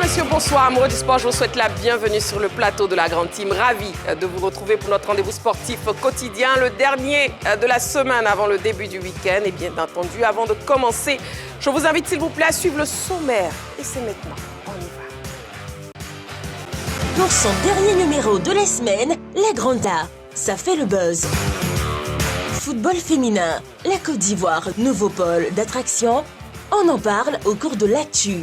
messieurs, bonsoir. Amoureux du sport, je vous souhaite la bienvenue sur le plateau de la Grande Team. Ravi de vous retrouver pour notre rendez-vous sportif quotidien, le dernier de la semaine avant le début du week-end. Et bien entendu, avant de commencer, je vous invite s'il vous plaît à suivre le sommaire. Et c'est maintenant, on y va. Pour son dernier numéro de la semaine, la Grande A, ça fait le buzz. Football féminin, la Côte d'Ivoire, nouveau pôle d'attraction. On en parle au cours de l'actu.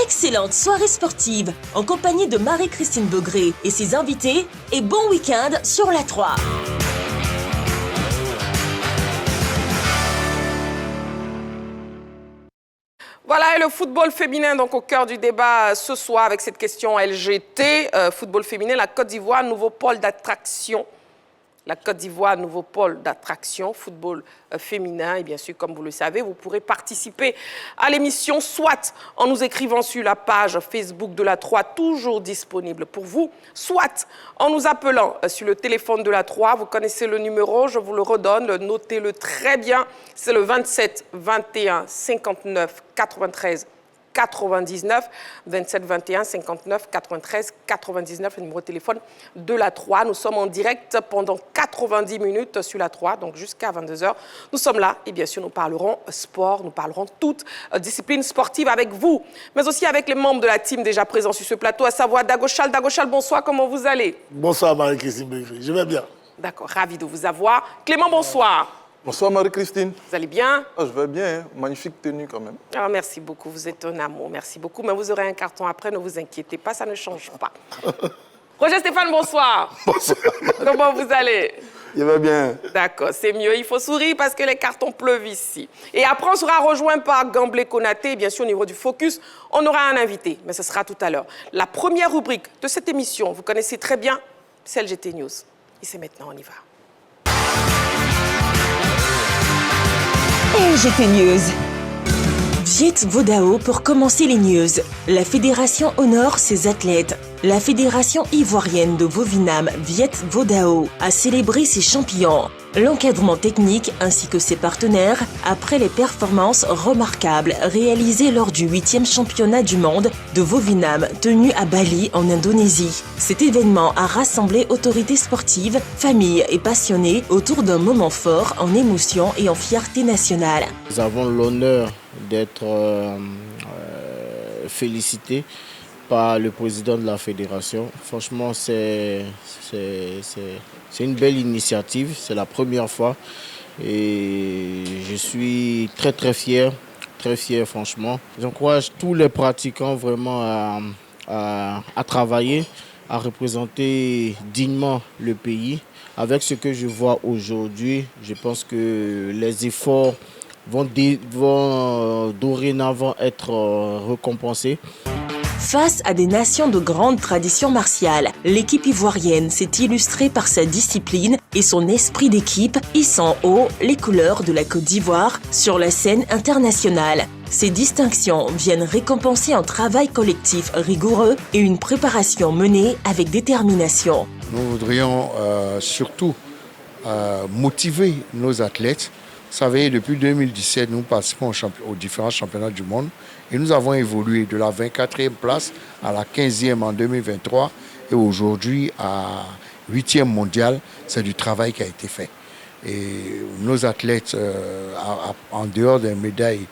Excellente soirée sportive en compagnie de Marie-Christine Beaugré et ses invités et bon week-end sur la 3. Voilà, et le football féminin, donc au cœur du débat ce soir avec cette question LGT. Football féminin, la Côte d'Ivoire, nouveau pôle d'attraction. La Côte d'Ivoire, nouveau pôle d'attraction, football féminin. Et bien sûr, comme vous le savez, vous pourrez participer à l'émission, soit en nous écrivant sur la page Facebook de la 3, toujours disponible pour vous, soit en nous appelant sur le téléphone de la 3. Vous connaissez le numéro, je vous le redonne, notez-le très bien. C'est le 27 21 59 93 99, 27 21 59 93 99, le numéro de téléphone de la 3. Nous sommes en direct pendant 90 minutes sur la 3, donc jusqu'à 22h. Nous sommes là et bien sûr nous parlerons sport, nous parlerons toutes disciplines sportives avec vous, mais aussi avec les membres de la team déjà présents sur ce plateau, à savoir Dagochal. Dagochal, bonsoir, comment vous allez? Bonsoir Marie-Christine Beaugré, je vais bien. D'accord, ravi de vous avoir. Clément, bonsoir. Bonsoir Marie-Christine. Vous allez bien? Je vais bien, hein? Magnifique tenue quand même. Ah, merci beaucoup, vous êtes un amour, merci beaucoup. Mais vous aurez un carton après, ne vous inquiétez pas, ça ne change pas. Roger Stéphane, bonsoir. Bonsoir. Comment vous allez? Je vais bien. D'accord, c'est mieux. Il faut sourire parce que les cartons pleuvent ici. Et après, on sera rejoint par Gamblé Konaté. Bien sûr, au niveau du focus, on aura un invité, mais ce sera tout à l'heure. La première rubrique de cette émission, vous connaissez très bien, c'est LGT News. Et c'est maintenant, on y va. LGT News. Viet Vodao pour commencer les news. La fédération honore ses athlètes. La fédération ivoirienne de Vovinam, Viet Vodao, a célébré ses champions. L'encadrement technique ainsi que ses partenaires après les performances remarquables réalisées lors du 8e championnat du monde de Vovinam tenu à Bali en Indonésie. Cet événement a rassemblé autorités sportives, familles et passionnés autour d'un moment fort en émotion et en fierté nationale. Nous avons l'honneur d'être félicités par le président de la fédération. Franchement, c'est une belle initiative, c'est la première fois et je suis très fier franchement. J'encourage tous les pratiquants vraiment à travailler, à représenter dignement le pays. Avec ce que je vois aujourd'hui, je pense que les efforts vont dorénavant être récompensés. Face à des nations de grande tradition martiale, l'équipe ivoirienne s'est illustrée par sa discipline et son esprit d'équipe, hissant haut les couleurs de la Côte d'Ivoire sur la scène internationale. Ces distinctions viennent récompenser un travail collectif rigoureux et une préparation menée avec détermination. Nous voudrions surtout motiver nos athlètes. Vous savez, depuis 2017, nous participons aux différents championnats du monde et nous avons évolué de la 24e place à la 15e en 2023 et aujourd'hui à 8e mondial. C'est du travail qui a été fait. Et nos athlètes, en dehors des médailles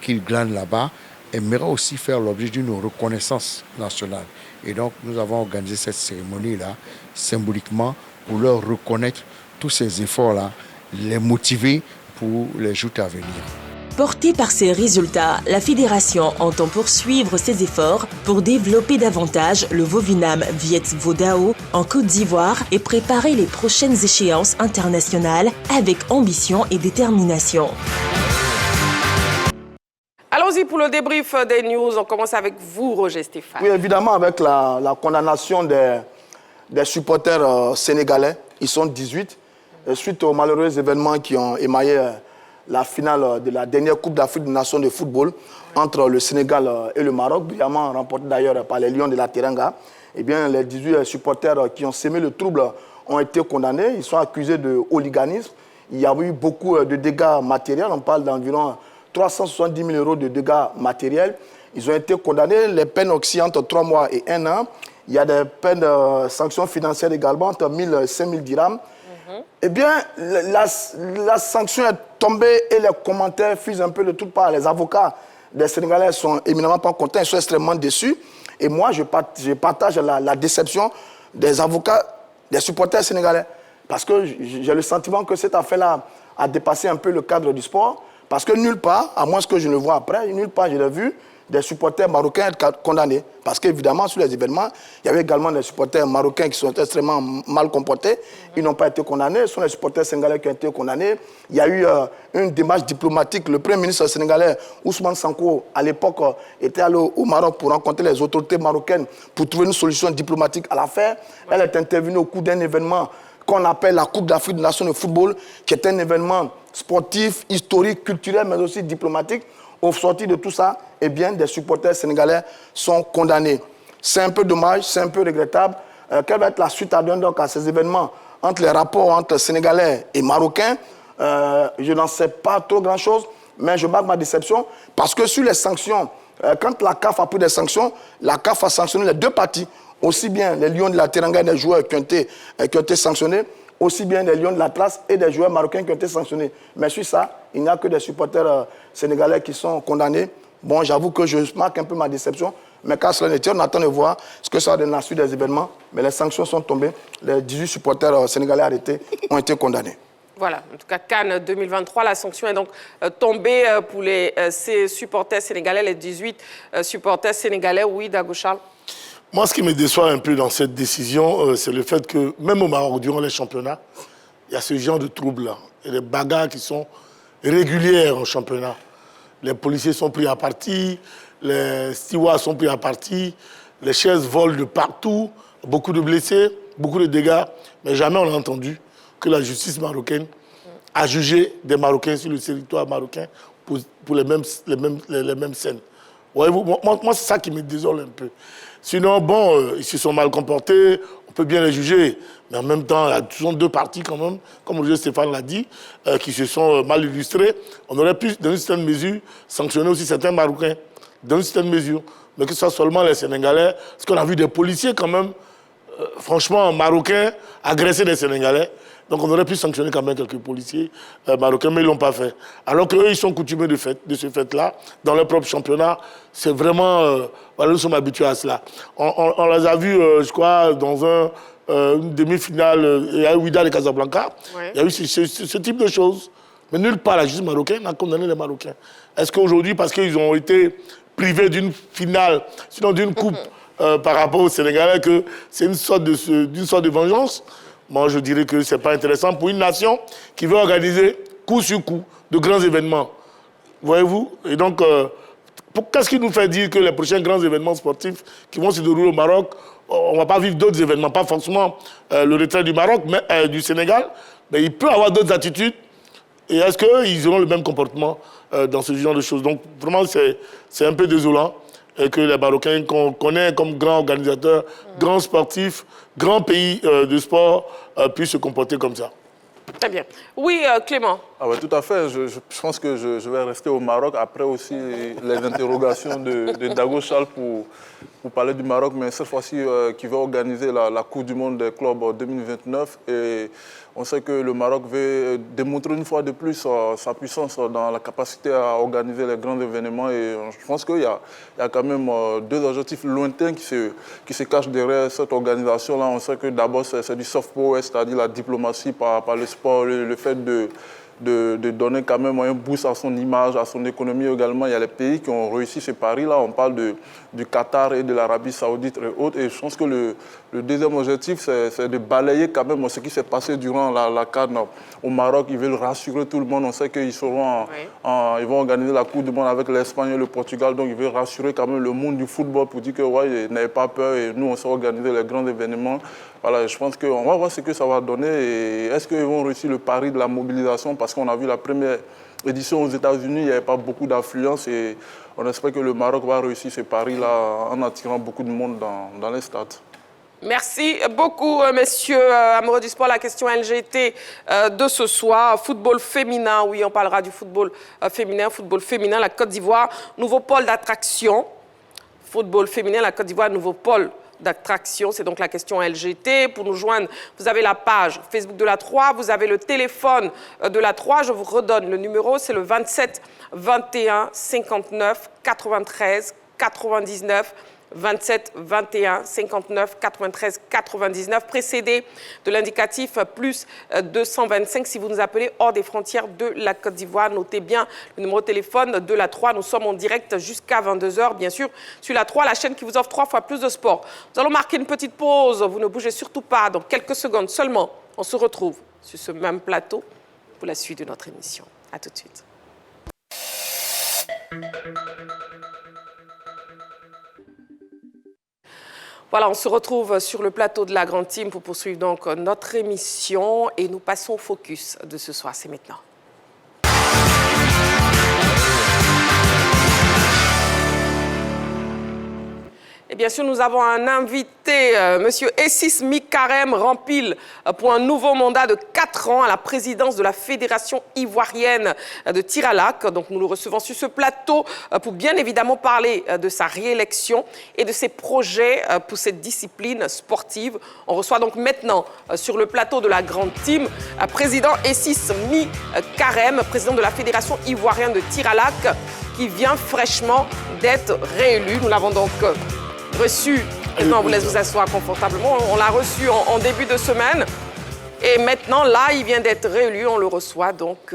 qu'ils glanent là-bas, aimeraient aussi faire l'objet d'une reconnaissance nationale. Et donc, nous avons organisé cette cérémonie-là symboliquement pour leur reconnaître tous ces efforts-là, les motiver pour les joutes à venir. Portée par ces résultats, la fédération entend poursuivre ses efforts pour développer davantage le Vovinam Viet Vodao en Côte d'Ivoire et préparer les prochaines échéances internationales avec ambition et détermination. Allons-y pour le débrief des news. On commence avec vous, Roger Stéphane. Oui, évidemment, avec la condamnation des supporters sénégalais. Ils sont 18. Suite aux malheureux événements qui ont émaillé la finale de la dernière Coupe d'Afrique des Nations de football entre le Sénégal et le Maroc, brillamment remporté d'ailleurs par les Lions de la Teranga, eh bien, les 18 supporters qui ont sémé le trouble ont été condamnés. Ils sont accusés de hooliganisme. Il y a eu beaucoup de dégâts matériels. On parle d'environ 370 000 € de dégâts matériels. Ils ont été condamnés. Les peines oscillent entre 3 mois et 1 an. Il y a des peines, sanctions financières également, entre 1 000 et 5 000 dirhams. Eh bien, la sanction est tombée et les commentaires fusent un peu de toutes parts. Les avocats des Sénégalais sont éminemment pas contents, ils sont extrêmement déçus. Et moi, je partage la déception des avocats, des supporters sénégalais. Parce que j'ai le sentiment que cette affaire-là a dépassé un peu le cadre du sport. Parce que nulle part, à moins que je ne le vois après, nulle part je l'ai vu des supporters marocains être condamnés. Parce qu'évidemment, sur les événements, il y avait également des supporters marocains qui sont extrêmement mal comportés. Ils n'ont pas été condamnés. Ce sont les supporters sénégalais qui ont été condamnés. Il y a eu une démarche diplomatique. Le premier ministre sénégalais, Ousmane Sanko, à l'époque, était allé au Maroc pour rencontrer les autorités marocaines pour trouver une solution diplomatique à l'affaire. Elle est intervenue au cours d'un événement qu'on appelle la Coupe d'Afrique des Nations de football, qui est un événement sportif, historique, culturel, mais aussi diplomatique. Au sortir de tout ça, eh bien, des supporters sénégalais sont condamnés. C'est un peu dommage, c'est un peu regrettable. Quelle va être la suite à donner donc à ces événements entre les rapports entre Sénégalais et Marocains? Je n'en sais pas trop grand-chose, mais je marque ma déception parce que sur les sanctions, quand la CAF a pris des sanctions, la CAF a sanctionné les deux parties, aussi bien les Lions de la Teranga et des joueurs qui ont été sanctionnés, aussi bien des Lions de l'Atlas et des joueurs marocains qui ont été sanctionnés. Mais sur ça, il n'y a que des supporters sénégalais qui sont condamnés. Bon, j'avoue que je marque un peu ma déception, mais quand cela n'était, on attend de voir ce que ça va donner la suite des événements. Mais les sanctions sont tombées. Les 18 supporters sénégalais arrêtés ont été condamnés. Voilà, en tout cas, Cannes 2023, la sanction est donc tombée pour ces supporters sénégalais, les 18 supporters sénégalais. Oui, Dago Charles. Moi, ce qui me déçoit un peu dans cette décision, c'est le fait que, même au Maroc, durant les championnats, il y a ce genre de troubles-là. Il y a des bagarres qui sont régulières en championnat. Les policiers sont pris à partie, les stewards sont pris à partie, les chaises volent de partout, beaucoup de blessés, beaucoup de dégâts, mais jamais on a entendu que la justice marocaine a jugé des Marocains sur le territoire marocain pour les mêmes scènes. Voyez-vous, moi c'est ça qui me désole un peu. Sinon, bon, ils se sont mal comportés, on peut bien les juger. Mais en même temps, ce sont deux parties quand même, comme Roger Stéphane l'a dit, qui se sont mal illustrés. On aurait pu, dans une certaine mesure, sanctionner aussi certains Marocains, dans une certaine mesure. Mais que ce soit seulement les Sénégalais, parce qu'on a vu des policiers quand même, franchement, Marocains, agresser des Sénégalais. Donc on aurait pu sanctionner quand même quelques policiers marocains, mais ils ne l'ont pas fait. Alors qu'eux, ils sont coutumés de ce fait-là, dans leur propre championnat. C'est vraiment... voilà, nous sommes habitués à cela. On les a vus, je crois, dans une demi-finale à Ouida de Casablanca. Ouais. Il y a eu ce type de choses. Mais nulle part, la justice marocaine n'a condamné les Marocains. Est-ce qu'aujourd'hui, parce qu'ils ont été privés d'une finale, sinon d'une coupe, par rapport aux Sénégalais, que c'est une sorte de vengeance? Moi, je dirais que ce n'est pas intéressant pour une nation qui veut organiser coup sur coup de grands événements. Voyez-vous? Et donc, qu'est-ce qui nous fait dire que les prochains grands événements sportifs qui vont se dérouler au Maroc, on ne va pas vivre d'autres événements, pas forcément le retrait du Maroc, mais du Sénégal, mais il peut y avoir d'autres attitudes. Et est-ce qu'ils auront le même comportement dans ce genre de choses? Donc, vraiment, c'est un peu désolant. Et que les Marocains qu'on connaît comme grands organisateurs, grands sportifs, grands pays de sport puissent se comporter comme ça. Très bien. Oui, Clément. Ah ouais, tout à fait. Je pense que je vais rester au Maroc. Après aussi, les interrogations de Dago Charles pour parler du Maroc, mais cette fois-ci, qui va organiser la Coupe du Monde des clubs en 2029. Et on sait que le Maroc veut démontrer une fois de plus sa puissance dans la capacité à organiser les grands événements. Et je pense qu'il y a quand même deux objectifs lointains qui se cachent derrière cette organisation-là. On sait que d'abord, c'est du soft power, c'est-à-dire la diplomatie par le sport, le fait de donner quand même un boost à son image, à son économie également. Il y a les pays qui ont réussi ce pari-là. On parle du Qatar et de l'Arabie Saoudite et autres. Et je pense que le deuxième objectif, c'est de balayer quand même ce qui s'est passé durant la CAN au Maroc. Ils veulent rassurer tout le monde. On sait qu'ils ils vont organiser la Coupe du Monde avec l'Espagne et le Portugal. Donc ils veulent rassurer quand même le monde du football pour dire que ouais, n'ayez pas peur et nous, on sait organiser les grands événements. Voilà, je pense qu'on va voir ce que ça va donner. Et est-ce qu'ils vont réussir le pari de la mobilisation? Parce qu'on a vu la première édition aux États-Unis, il n'y avait pas beaucoup d'affluence. Et on espère que le Maroc va réussir ce pari-là en attirant beaucoup de monde dans les stades. Merci beaucoup, messieurs amoureux du sport. La question LGT de ce soir, football féminin. Oui, on parlera du football féminin, la Côte d'Ivoire. Nouveau pôle d'attraction. football féminin, la Côte d'Ivoire, nouveau pôle d'attraction. C'est donc la question LGT. Pour nous joindre, vous avez la page Facebook de la 3, vous avez le téléphone de la 3. Je vous redonne le numéro, c'est le 27 21 59 93 99. 27 21 59 93 99, précédé de l'indicatif plus 225 si vous nous appelez hors des frontières de la Côte d'Ivoire. Notez bien le numéro de téléphone de la 3. Nous sommes en direct jusqu'à 22h, bien sûr, sur la 3, la chaîne qui vous offre 3 fois plus de sport. Nous allons marquer une petite pause. Vous ne bougez surtout pas. Dans quelques secondes seulement, on se retrouve sur ce même plateau pour la suite de notre émission. À tout de suite. Voilà, on se retrouve sur le plateau de la Grande Team pour poursuivre donc notre émission et nous passons au focus de ce soir. C'est maintenant. Et bien sûr, nous avons un invité, M. Essis Mikarem, rempile pour un nouveau mandat de 4 ans à la présidence de la Fédération ivoirienne de tir à l'arc. Donc, nous le recevons sur ce plateau pour bien évidemment parler de sa réélection et de ses projets pour cette discipline sportive. On reçoit donc maintenant sur le plateau de la Grande Team, président Essis Mikarem, président de la Fédération ivoirienne de tir à l'arc, qui vient fraîchement d'être réélu. Nous l'avons donc reçu, on vous laisse vous asseoir confortablement, on l'a reçu en début de semaine et maintenant là il vient d'être réélu, on le reçoit donc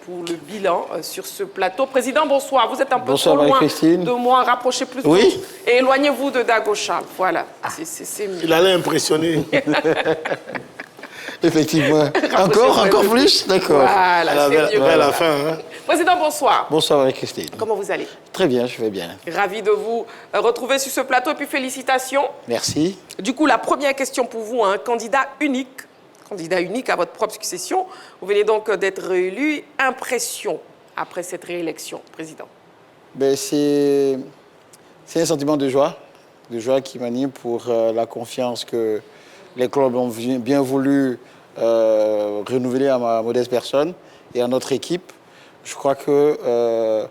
pour le bilan sur ce plateau. Président, bonsoir, vous êtes un peu trop loin de moi, rapprochez plus et éloignez-vous de Dago Charles, voilà, c'est mieux. Il allait impressionner. Effectivement. Encore plus? D'accord. Voilà, c'est mieux. À la fin. Hein. Président, bonsoir. Bonsoir Marie-Christine. Comment vous allez? Très bien, je vais bien. Ravi de vous retrouver sur ce plateau et puis félicitations. Merci. Du coup, la première question pour vous, un candidat unique à votre propre succession. Vous venez donc d'être réélu. Impression après cette réélection, Président? Ben, c'est un sentiment de joie qui m'anime pour la confiance que les clubs ont bien voulu renouveler à ma modeste personne et à notre équipe. Je crois que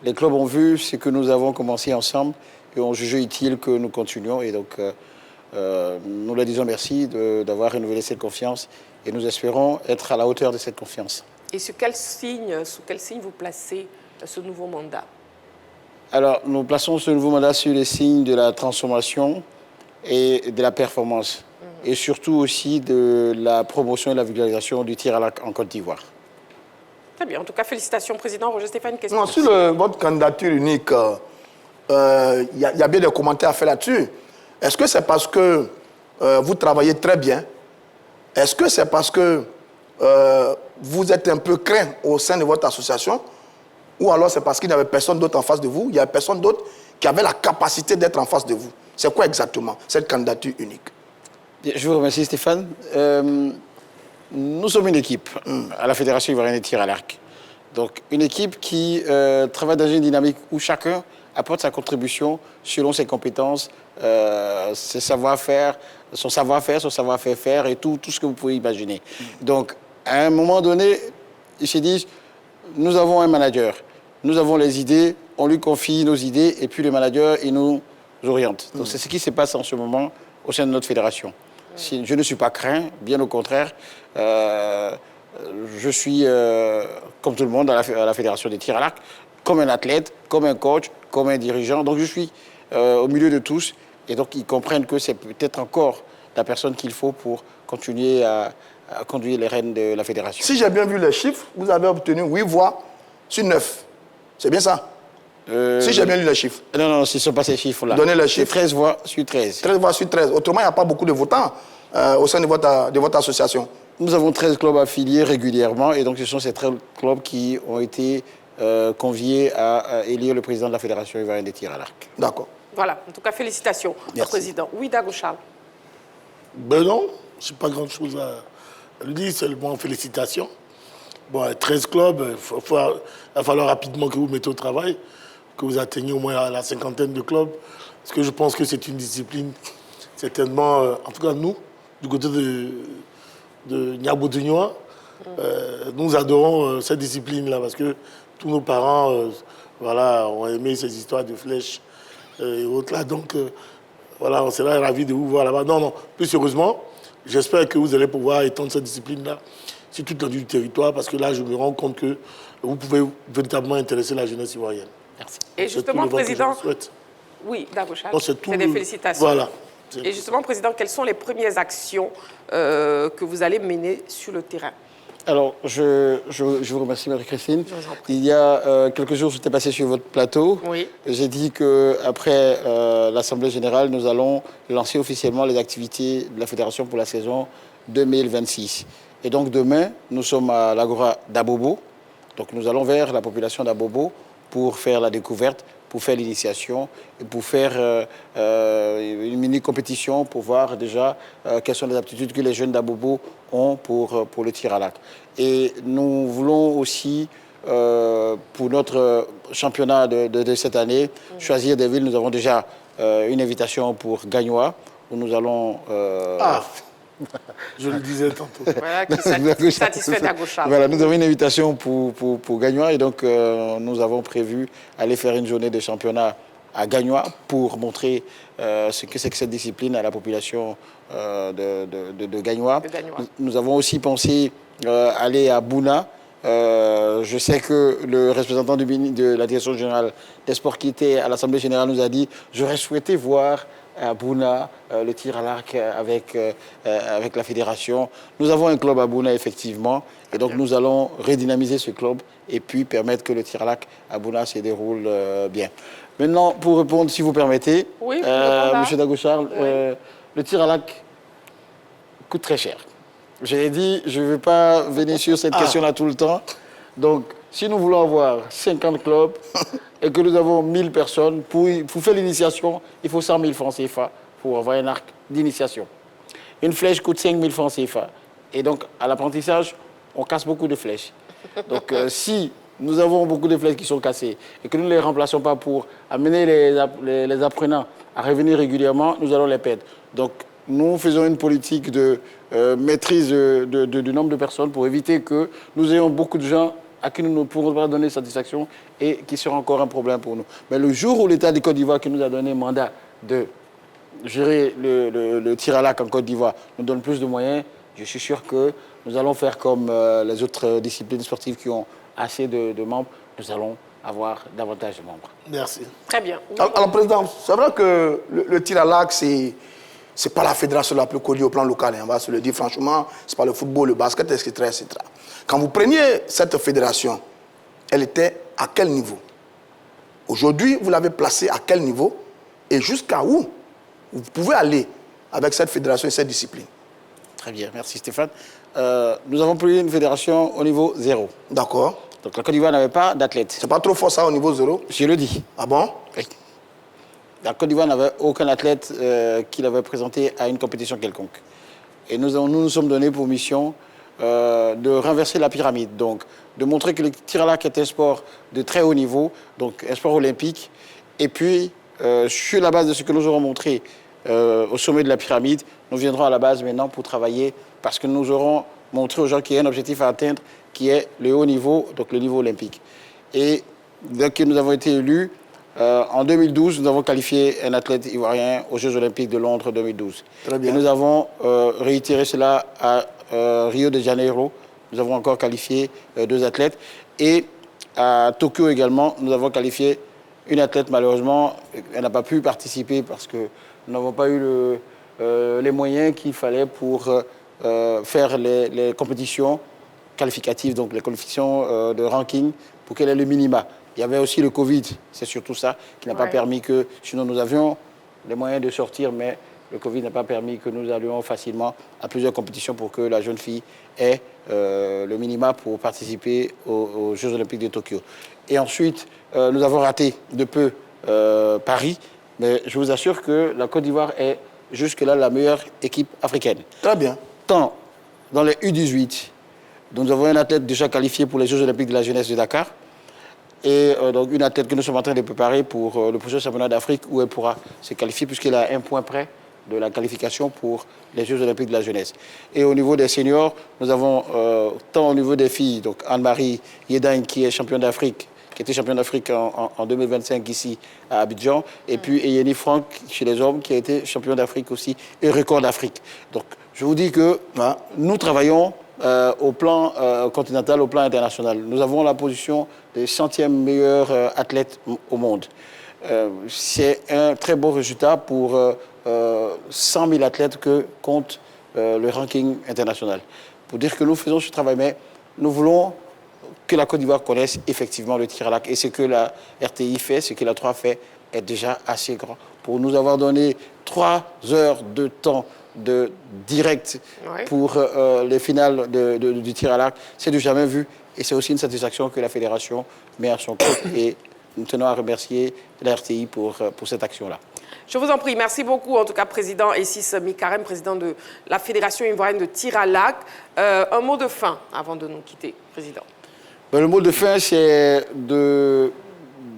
les clubs ont vu ce que nous avons commencé ensemble et ont jugé utile que nous continuions. Et donc, nous leur disons merci d'avoir renouvelé cette confiance et nous espérons être à la hauteur de cette confiance. Et sous quel signe vous placez ce nouveau mandat? Alors, nous plaçons ce nouveau mandat sur les signes de la transformation et de la performance. Et surtout aussi de la promotion et la vulgarisation du tir à l'arc en Côte d'Ivoire. Très bien. En tout cas, félicitations, Président. Roger Stéphane, question. Non, sur votre candidature unique, il y a bien des commentaires à faire là-dessus. Est-ce que c'est parce que vous travaillez très bien? Est-ce que c'est parce que vous êtes un peu craint au sein de votre association? Ou alors c'est parce qu'il n'y avait personne d'autre en face de vous? Il y avait personne d'autre qui avait la capacité d'être en face de vous? C'est quoi exactement cette candidature unique? Je vous remercie Stéphane. Nous sommes une équipe à la Fédération ivoirienne de tir à l'arc. Donc une équipe qui travaille dans une dynamique où chacun apporte sa contribution selon ses compétences, ses savoir-faire, son savoir-faire et tout ce que vous pouvez imaginer. Donc à un moment donné, ils se disent, nous avons un manager, nous avons les idées, on lui confie nos idées et puis le manager, il nous oriente. Donc c'est ce qui se passe en ce moment au sein de notre fédération. Je ne suis pas craint, bien au contraire. Je suis, comme tout le monde, à la Fédération des tirs à l'arc, comme un athlète, comme un coach, comme un dirigeant. Donc je suis au milieu de tous. Et donc ils comprennent que c'est peut-être encore la personne qu'il faut pour continuer à conduire les rênes de la Fédération. Si j'ai bien vu les chiffres, vous avez obtenu 8 voix sur 9. C'est bien ça? Si j'ai bien lu les chiffres. Non, ce ne sont pas ces chiffres-là. Donnez les chiffres. 13 voix sur 13. 13 voix sur 13. Autrement, il n'y a pas beaucoup de votants au sein de votre association. Nous avons 13 clubs affiliés régulièrement et donc ce sont ces 13 clubs qui ont été conviés à élire le président de la Fédération ivoirienne des tirs à l'arc. D'accord. Voilà, en tout cas, félicitations au président. Oui, Dago Charles. Ben non, je n'ai pas grand-chose à lui dire, seulement félicitations. Bon, 13 clubs, il va falloir rapidement que vous mettez au travail, que vous atteigniez au moins la cinquantaine de clubs. Parce que je pense que c'est une discipline, certainement, en tout cas nous, du côté de Niabo Dunioa, nous adorons cette discipline-là parce que tous nos parents ont aimé ces histoires de flèches et autres là. Donc, voilà, on sera ravis de vous voir là-bas. Non, plus sérieusement, j'espère que vous allez pouvoir étendre cette discipline-là sur toute l'étendue du territoire, parce que là, je me rends compte que vous pouvez véritablement intéresser la jeunesse ivoirienne. Merci. Et justement, Président... Souhaite. Oui, Dagochal, C'est des félicitations. Voilà. Et justement, Président, quelles sont les premières actions que vous allez mener sur le terrain? Alors, je vous remercie, Marie-Christine. Il y a quelques jours, j'étais passé sur votre plateau. Oui. J'ai dit qu'après l'Assemblée générale, nous allons lancer officiellement les activités de la Fédération pour la saison 2026. Et donc, demain, nous sommes à l'Agora d'Abobo. Donc, nous allons vers la population d'Abobo pour faire la découverte, pour faire l'initiation et pour faire une mini-compétition pour voir déjà quelles sont les aptitudes que les jeunes d'Abobo ont pour le tir à l'arc. Et nous voulons aussi, pour notre championnat de cette année, choisir des villes. Nous avons déjà une invitation pour Gagnoa, où nous allons... Je le disais tantôt. Voilà, qui satisfait Dagochal. Voilà, nous avons une invitation pour Gagnoa et donc nous avons prévu aller faire une journée de championnat à Gagnoa pour montrer ce que c'est que cette discipline à la population de Gagnoa. Nous avons aussi pensé aller à Bouna. Je sais que le représentant de la direction générale des sports qui était à l'Assemblée générale nous a dit « J'aurais souhaité voir à Bouna le tir à l'arc avec la fédération ». Nous avons un club à Bouna, effectivement, et donc nous allons redynamiser ce club et puis permettre que le tir à l'arc à Bouna se déroule bien. Maintenant, pour répondre, si vous permettez, oui, M. Dagochal, le tir à l'arc coûte très cher. Je l'ai dit, je ne vais pas venir sur cette question-là tout le temps. Donc, si nous voulons avoir 50 clubs et que nous avons 1000 personnes, pour faire l'initiation, il faut 100 000 francs CFA pour avoir un arc d'initiation. Une flèche coûte 5 000 francs CFA. Et donc, à l'apprentissage, on casse beaucoup de flèches. Donc, si nous avons beaucoup de flèches qui sont cassées et que nous ne les remplaçons pas pour amener les apprenants à revenir régulièrement, nous allons les perdre. Donc, nous faisons une politique de maîtrise du nombre de personnes pour éviter que nous ayons beaucoup de gens à qui nous ne pourrons pas donner satisfaction et qui sera encore un problème pour nous. Mais le jour où l'État de Côte d'Ivoire, qui nous a donné mandat de gérer le tir à l'arc en Côte d'Ivoire, nous donne plus de moyens, je suis sûr que nous allons faire comme les autres disciplines sportives qui ont assez de membres, nous allons avoir davantage de membres. Merci. Très bien. Alors, Président, c'est vrai que le tir à l'arc, c'est pas la fédération la plus connue au plan local, hein, on va se le dire franchement, c'est pas le football, le basket, etc., etc. Quand vous preniez cette fédération, elle était à quel niveau? Aujourd'hui, vous l'avez placée à quel niveau? Et jusqu'à où vous pouvez aller avec cette fédération et cette discipline? Très bien, merci Stéphane. Nous avons pris une fédération au niveau 0. D'accord. Donc la Côte d'Ivoire n'avait pas d'athlète. C'est pas trop fort ça au niveau 0? Je le dis. Ah bon? Oui. La Côte d'Ivoire n'avait aucun athlète qui l'avait présenté à une compétition quelconque. Et nous nous sommes donnés pour mission de renverser la pyramide, donc de montrer que le tir à l'arc est un sport de très haut niveau, donc un sport olympique. Et puis, sur la base de ce que nous aurons montré au sommet de la pyramide, nous viendrons à la base maintenant pour travailler, parce que nous aurons montré aux gens qu'il y a un objectif à atteindre, qui est le haut niveau, donc le niveau olympique. Et dès que nous avons été élus, en 2012, nous avons qualifié un athlète ivoirien aux Jeux Olympiques de Londres 2012. Très bien. Et nous avons réitéré cela à Rio de Janeiro. Nous avons encore qualifié 2 athlètes. Et à Tokyo également, nous avons qualifié une athlète. Malheureusement, elle n'a pas pu participer parce que nous n'avons pas eu les moyens qu'il fallait pour faire les compétitions qualificatives, donc les compétitions de ranking, pour qu'elle ait le minima. Il y avait aussi le Covid, c'est surtout ça, qui n'a pas permis que... Sinon, nous avions les moyens de sortir, mais le Covid n'a pas permis que nous allions facilement à plusieurs compétitions pour que la jeune fille ait le minima pour participer aux Jeux Olympiques de Tokyo. Et ensuite, nous avons raté de peu Paris, mais je vous assure que la Côte d'Ivoire est jusque-là la meilleure équipe africaine. Très bien. Tant dans les U18, nous avons un athlète déjà qualifié pour les Jeux Olympiques de la jeunesse de Dakar, et donc une athlète que nous sommes en train de préparer pour le prochain championnat d'Afrique où elle pourra se qualifier puisqu'elle a 1 point près de la qualification pour les Jeux Olympiques de la jeunesse. Et au niveau des seniors, nous avons tant au niveau des filles, donc Anne-Marie Yedang qui est championne d'Afrique qui était champion d'Afrique en 2025 ici à Abidjan. Et puis Eyeni Franck, chez les hommes, qui a été champion d'Afrique aussi et record d'Afrique. Donc, je vous dis que nous travaillons au plan continental, au plan international. Nous avons la position des 100e meilleurs athlètes au monde. C'est un très beau résultat pour 100 000 athlètes que compte le ranking international. Pour dire que nous faisons ce travail, mais nous voulons que la Côte d'Ivoire connaisse effectivement le tir à l'arc. Et ce que la RTI fait, ce que la 3 fait, est déjà assez grand. Pour nous avoir donné 3 heures de temps de direct pour les finales du tir à l'arc, c'est du jamais vu. Et c'est aussi une satisfaction que la fédération met à son compte. Et nous tenons à remercier la RTI pour cette action-là. Je vous en prie, merci beaucoup, en tout cas, Président Essis Mikarem, président de la Fédération ivoirienne de tir à l'arc. Un mot de fin avant de nous quitter, Président. Le mot de fin, c'est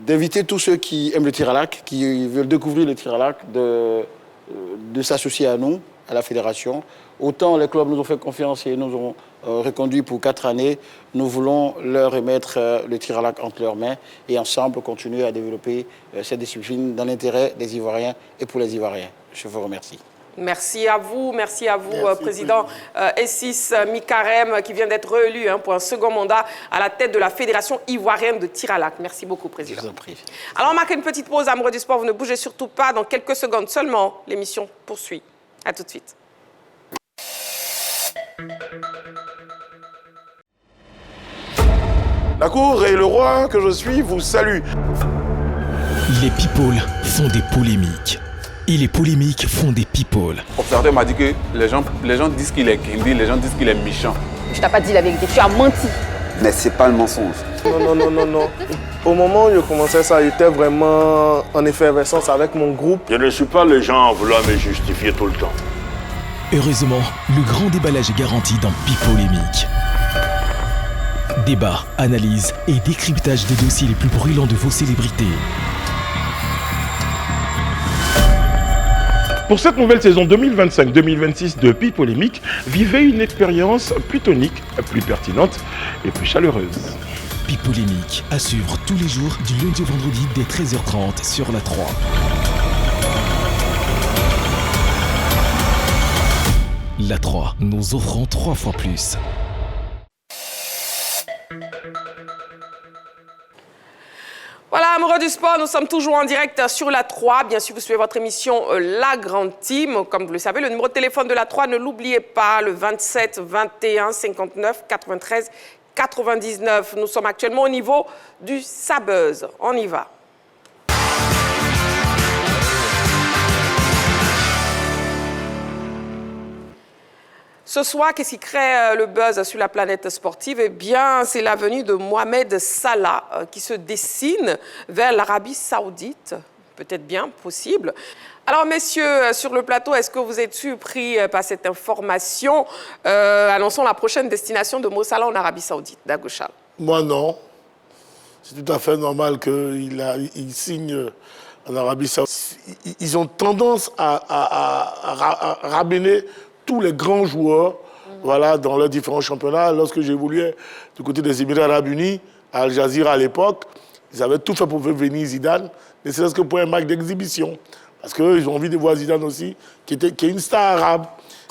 d'inviter tous ceux qui aiment le tir à l'arc, qui veulent découvrir le tir à l'arc, de s'associer à nous, à la Fédération. Autant les clubs nous ont fait confiance et nous ont reconduit pour 4 années, nous voulons leur remettre le tir à l'arc entre leurs mains et ensemble continuer à développer cette discipline dans l'intérêt des Ivoiriens et pour les Ivoiriens. Je vous remercie. Merci à vous, Président Essis Mikarem, qui vient d'être réélu pour un second mandat à la tête de la Fédération ivoirienne de tir à l'arc. Merci beaucoup, Président. Je vous en prie. Alors, on marque une petite pause, amoureux du sport. Vous ne bougez surtout pas. Dans quelques secondes seulement, l'émission poursuit. À tout de suite. La cour et le roi que je suis vous saluent. Les people font des polémiques. Et les polémiques font des people. L'observateur m'a dit que les gens disent qu'il est Kendi, les gens disent qu'il est méchant. Je t'ai pas dit la vérité, tu as menti. Mais c'est pas le mensonge. Non. Au moment où je commençais ça, j'étais vraiment en effervescence avec mon groupe. Je ne suis pas le genre à vouloir me justifier tout le temps. Heureusement, le grand déballage est garanti dans Pipolémique. Débat, analyse et décryptage des dossiers les plus brûlants de vos célébrités. Pour cette nouvelle saison 2025-2026 de Pipolémique, vivez une expérience plus tonique, plus pertinente et plus chaleureuse. Pipolémique à suivre tous les jours du lundi au vendredi dès 13h30 sur la 3. La 3, nous offrons 3 fois plus. Voilà, amoureux du sport, nous sommes toujours en direct sur la 3. Bien sûr, vous suivez votre émission La Grande Team. Comme vous le savez, le numéro de téléphone de la 3, ne l'oubliez pas, le 27 21 59 93 99. Nous sommes actuellement au niveau du Sabuzz. On y va. Ce soir, qu'est-ce qui crée le buzz sur la planète sportive? Eh bien, c'est la venue de Mohamed Salah qui se dessine vers l'Arabie Saoudite. Peut-être bien possible. Alors, messieurs, sur le plateau, est-ce que vous êtes surpris par cette information annonçant la prochaine destination de Mo Salah en Arabie Saoudite, Dagochal? Moi, non. C'est tout à fait normal qu'il signe en Arabie Saoudite. Ils ont tendance à rabener tous les grands joueurs voilà, dans leurs différents championnats. Lorsque j'évoluais du côté des Émirats Arabes Unis, à Al Jazeera à l'époque, ils avaient tout fait pour faire venir Zidane, ne serait-ce que pour un match d'exhibition. Parce qu'ils ont envie de voir Zidane aussi, qui est une star arabe.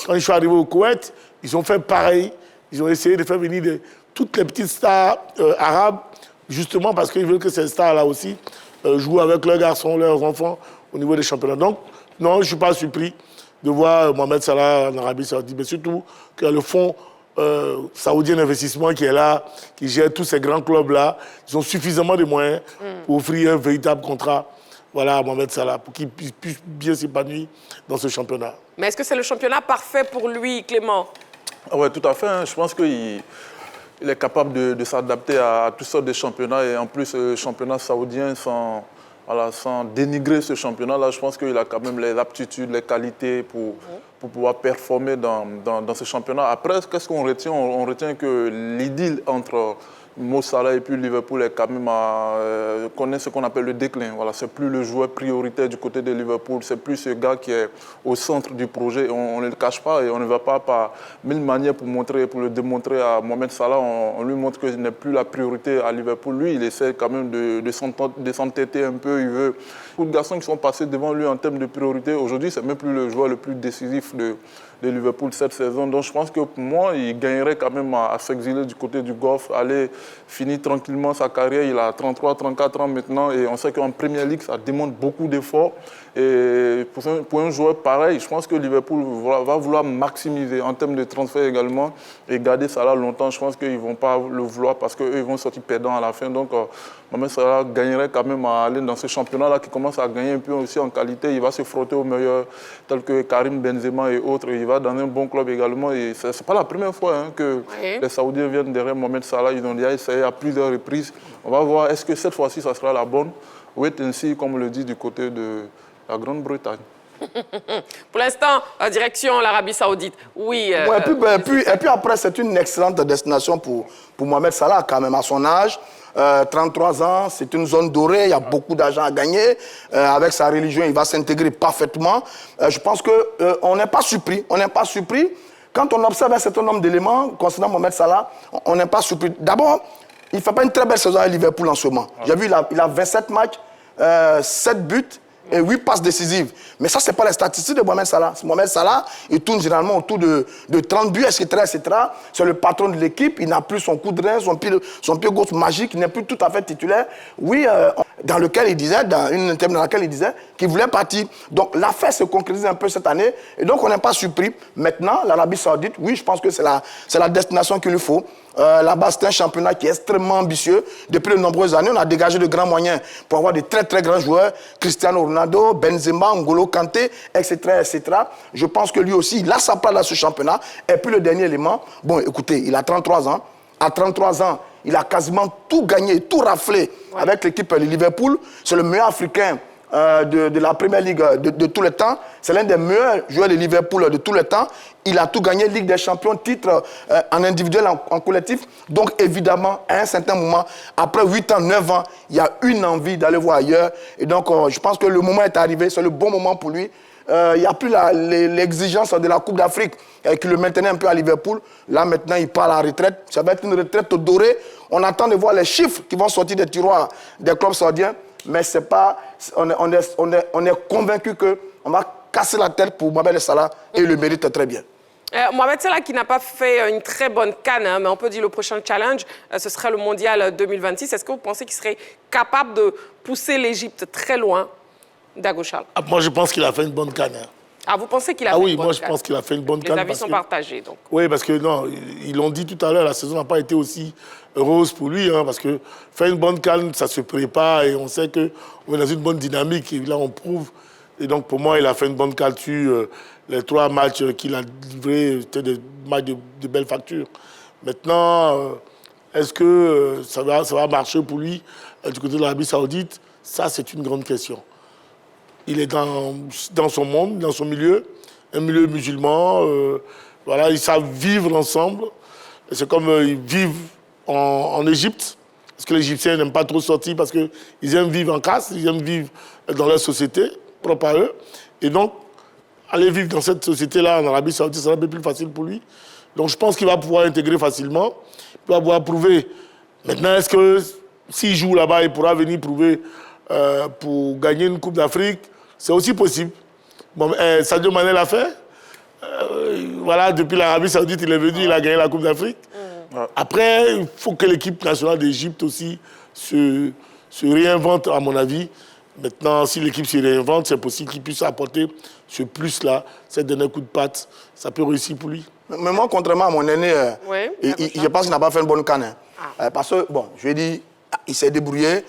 Quand je suis arrivé au Koweït, ils ont fait pareil. Ils ont essayé de faire venir toutes les petites stars arabes, justement parce qu'ils veulent que ces stars-là aussi jouent avec leurs garçons, leurs enfants au niveau des championnats. Donc, non, je ne suis pas surpris de voir Mohamed Salah en Arabie Saoudite, mais surtout qu'il y a le fonds saoudien d'investissement qui est là, qui gère tous ces grands clubs-là. Ils ont suffisamment de moyens pour offrir un véritable contrat à Mohamed Salah, pour qu'il puisse bien s'épanouir dans ce championnat. Mais est-ce que c'est le championnat parfait pour lui, Clément? Oui, tout à fait. Je pense qu'il est capable de s'adapter à toutes sortes de championnats. Et en plus, le championnat saoudien, sans dénigrer ce championnat-là, je pense qu'il a quand même les aptitudes, les qualités pour pouvoir performer dans ce championnat. Après, qu'est-ce qu'on retient? On retient que l'idylle entre Mo Salah et puis Liverpool est quand même connaît ce qu'on appelle le déclin. Voilà, c'est plus le joueur prioritaire du côté de Liverpool, c'est plus ce gars qui est au centre du projet. On ne le cache pas et on ne va pas par mille manières pour le démontrer à Mohamed Salah. On lui montre que ce n'est plus la priorité à Liverpool. Lui, il essaie quand même de s'entêter un peu. Il veut. Beaucoup de garçons qui sont passés devant lui en termes de priorité. Aujourd'hui, c'est même plus le joueur le plus décisif de Liverpool cette saison. Donc je pense que pour moi, il gagnerait quand même à s'exiler du côté du Golfe, aller finir tranquillement sa carrière. Il a 33, 34 ans maintenant et on sait qu'en Premier League, ça demande beaucoup d'efforts. Et pour un joueur pareil, je pense que Liverpool va vouloir maximiser en termes de transfert également et garder Salah longtemps. Je pense qu'ils ne vont pas le vouloir parce qu'eux, ils vont sortir perdants à la fin. Donc, Mohamed Salah gagnerait quand même à aller dans ce championnat-là qui commence à gagner un peu aussi en qualité. Il va se frotter aux meilleurs tels que Karim Benzema et autres. Il va dans un bon club également. Et ce n'est pas la première fois que les Saoudiens viennent derrière Mohamed Salah. Ils ont déjà essayé à plusieurs reprises. On va voir, est-ce que cette fois-ci, ça sera la bonne? Wait and see, comme on le dit du côté de la Grande-Bretagne. Pour l'instant, direction l'Arabie Saoudite. Oui. Et puis après, c'est une excellente destination pour Mohamed Salah, quand même, à son âge. 33 ans, c'est une zone dorée, il y a beaucoup d'argent à gagner. Avec sa religion, il va s'intégrer parfaitement. Je pense qu'on n'est pas surpris. On n'est pas surpris. Quand on observe un certain nombre d'éléments concernant Mohamed Salah, on n'est pas surpris. D'abord, il ne fait pas une très belle saison à Liverpool en ce moment. J'ai vu, il a 27 matchs, 7 buts et 8 passes décisives. Mais ça, ce n'est pas les statistiques de Mohamed Salah. Mohamed Salah, il tourne généralement autour de 30 buts, etc. C'est le patron de l'équipe. Il n'a plus son coup de rein, son pied gauche magique. Il n'est plus tout à fait titulaire. Oui, dans lequel il disait, dans une interview dans laquelle il disait qu'il voulait partir. Donc, l'affaire se concrétise un peu cette année. Et donc, on n'est pas surpris. Maintenant, l'Arabie Saoudite, oui, je pense que c'est la destination qu'il lui faut. Là-bas, c'est un championnat qui est extrêmement ambitieux. Depuis de nombreuses années, on a dégagé de grands moyens pour avoir de très, très grands joueurs. Cristiano Ronaldo, Benzema, N'Golo Kanté, etc., etc. Je pense que lui aussi, il a sa place dans ce championnat. Et puis le dernier élément, bon, écoutez, il a 33 ans. À 33 ans, il a quasiment tout gagné, tout raflé avec l'équipe de Liverpool. C'est le meilleur Africain de la Premier League de tous les temps. C'est l'un des meilleurs joueurs de Liverpool de tous les temps. Il a tout gagné, Ligue des Champions, titre en individuel, en collectif. Donc évidemment, à un certain moment, après 8 ans, 9 ans, il y a une envie d'aller voir ailleurs. Et donc je pense que le moment est arrivé, c'est le bon moment pour lui. Il n'y a plus l'exigence de la Coupe d'Afrique qui le maintenait un peu à Liverpool. Là, maintenant, il part à la retraite. Ça va être une retraite dorée. On attend de voir les chiffres qui vont sortir des tiroirs des clubs saoudiens. Mais c'est pas, on est convaincu qu'on va casser la tête pour Mohamed Salah et il le mérite très bien. Mohamed Salah qui n'a pas fait une très bonne CAN, hein, mais on peut dire le prochain challenge, ce serait le Mondial 2026. Est-ce que vous pensez qu'il serait capable de pousser l'Égypte très loin, Dagochal? Moi, je pense qu'il a fait une bonne CAN. Hein. Ah, vous pensez qu'il a fait une bonne CAN? Oui, moi, je pense qu'il a fait une bonne CAN. Les avis sont partagés, donc. Oui, parce que, non, ils l'ont dit tout à l'heure, la saison n'a pas été aussi heureuse pour lui, hein, parce que faire une bonne CAN, ça se prépare et on sait qu'on est dans une bonne dynamique et là, on prouve. Et donc, pour moi, il a fait une bonne calcul. Les 3 matchs qu'il a livrés, c'était des matchs de belle facture. Maintenant, est-ce que ça va marcher pour lui du côté de l'Arabie Saoudite? Ça, c'est une grande question. Il est dans son monde, dans son milieu, un milieu musulman. Voilà, ils savent vivre ensemble. C'est comme ils vivent en Égypte. Parce que les Égyptiens n'aiment pas trop sortir parce qu'ils aiment vivre en caste, ils aiment vivre dans leur société, propre à eux. Et donc, aller vivre dans cette société-là en Arabie Saoudite, ça sera un peu plus facile pour lui. Donc, je pense qu'il va pouvoir intégrer facilement. Il va pouvoir prouver. Maintenant, est-ce que s'il joue là-bas, il pourra venir prouver pour gagner une Coupe d'Afrique? C'est aussi possible. Bon, Sadio Mané l'a fait. Voilà, depuis l'Arabie Saoudite, il est venu, il a gagné la Coupe d'Afrique. Après, il faut que l'équipe nationale d'Égypte aussi se réinvente, à mon avis. Maintenant, si l'équipe se réinvente, c'est possible qu'il puisse apporter ce plus-là, ce dernier coup de patte. Ça peut réussir pour lui. Mais moi, contrairement à mon aîné, je pense qu'il n'a pas fait une bonne CAN. Parce que, bon, je lui ai dit, il s'est débrouillé.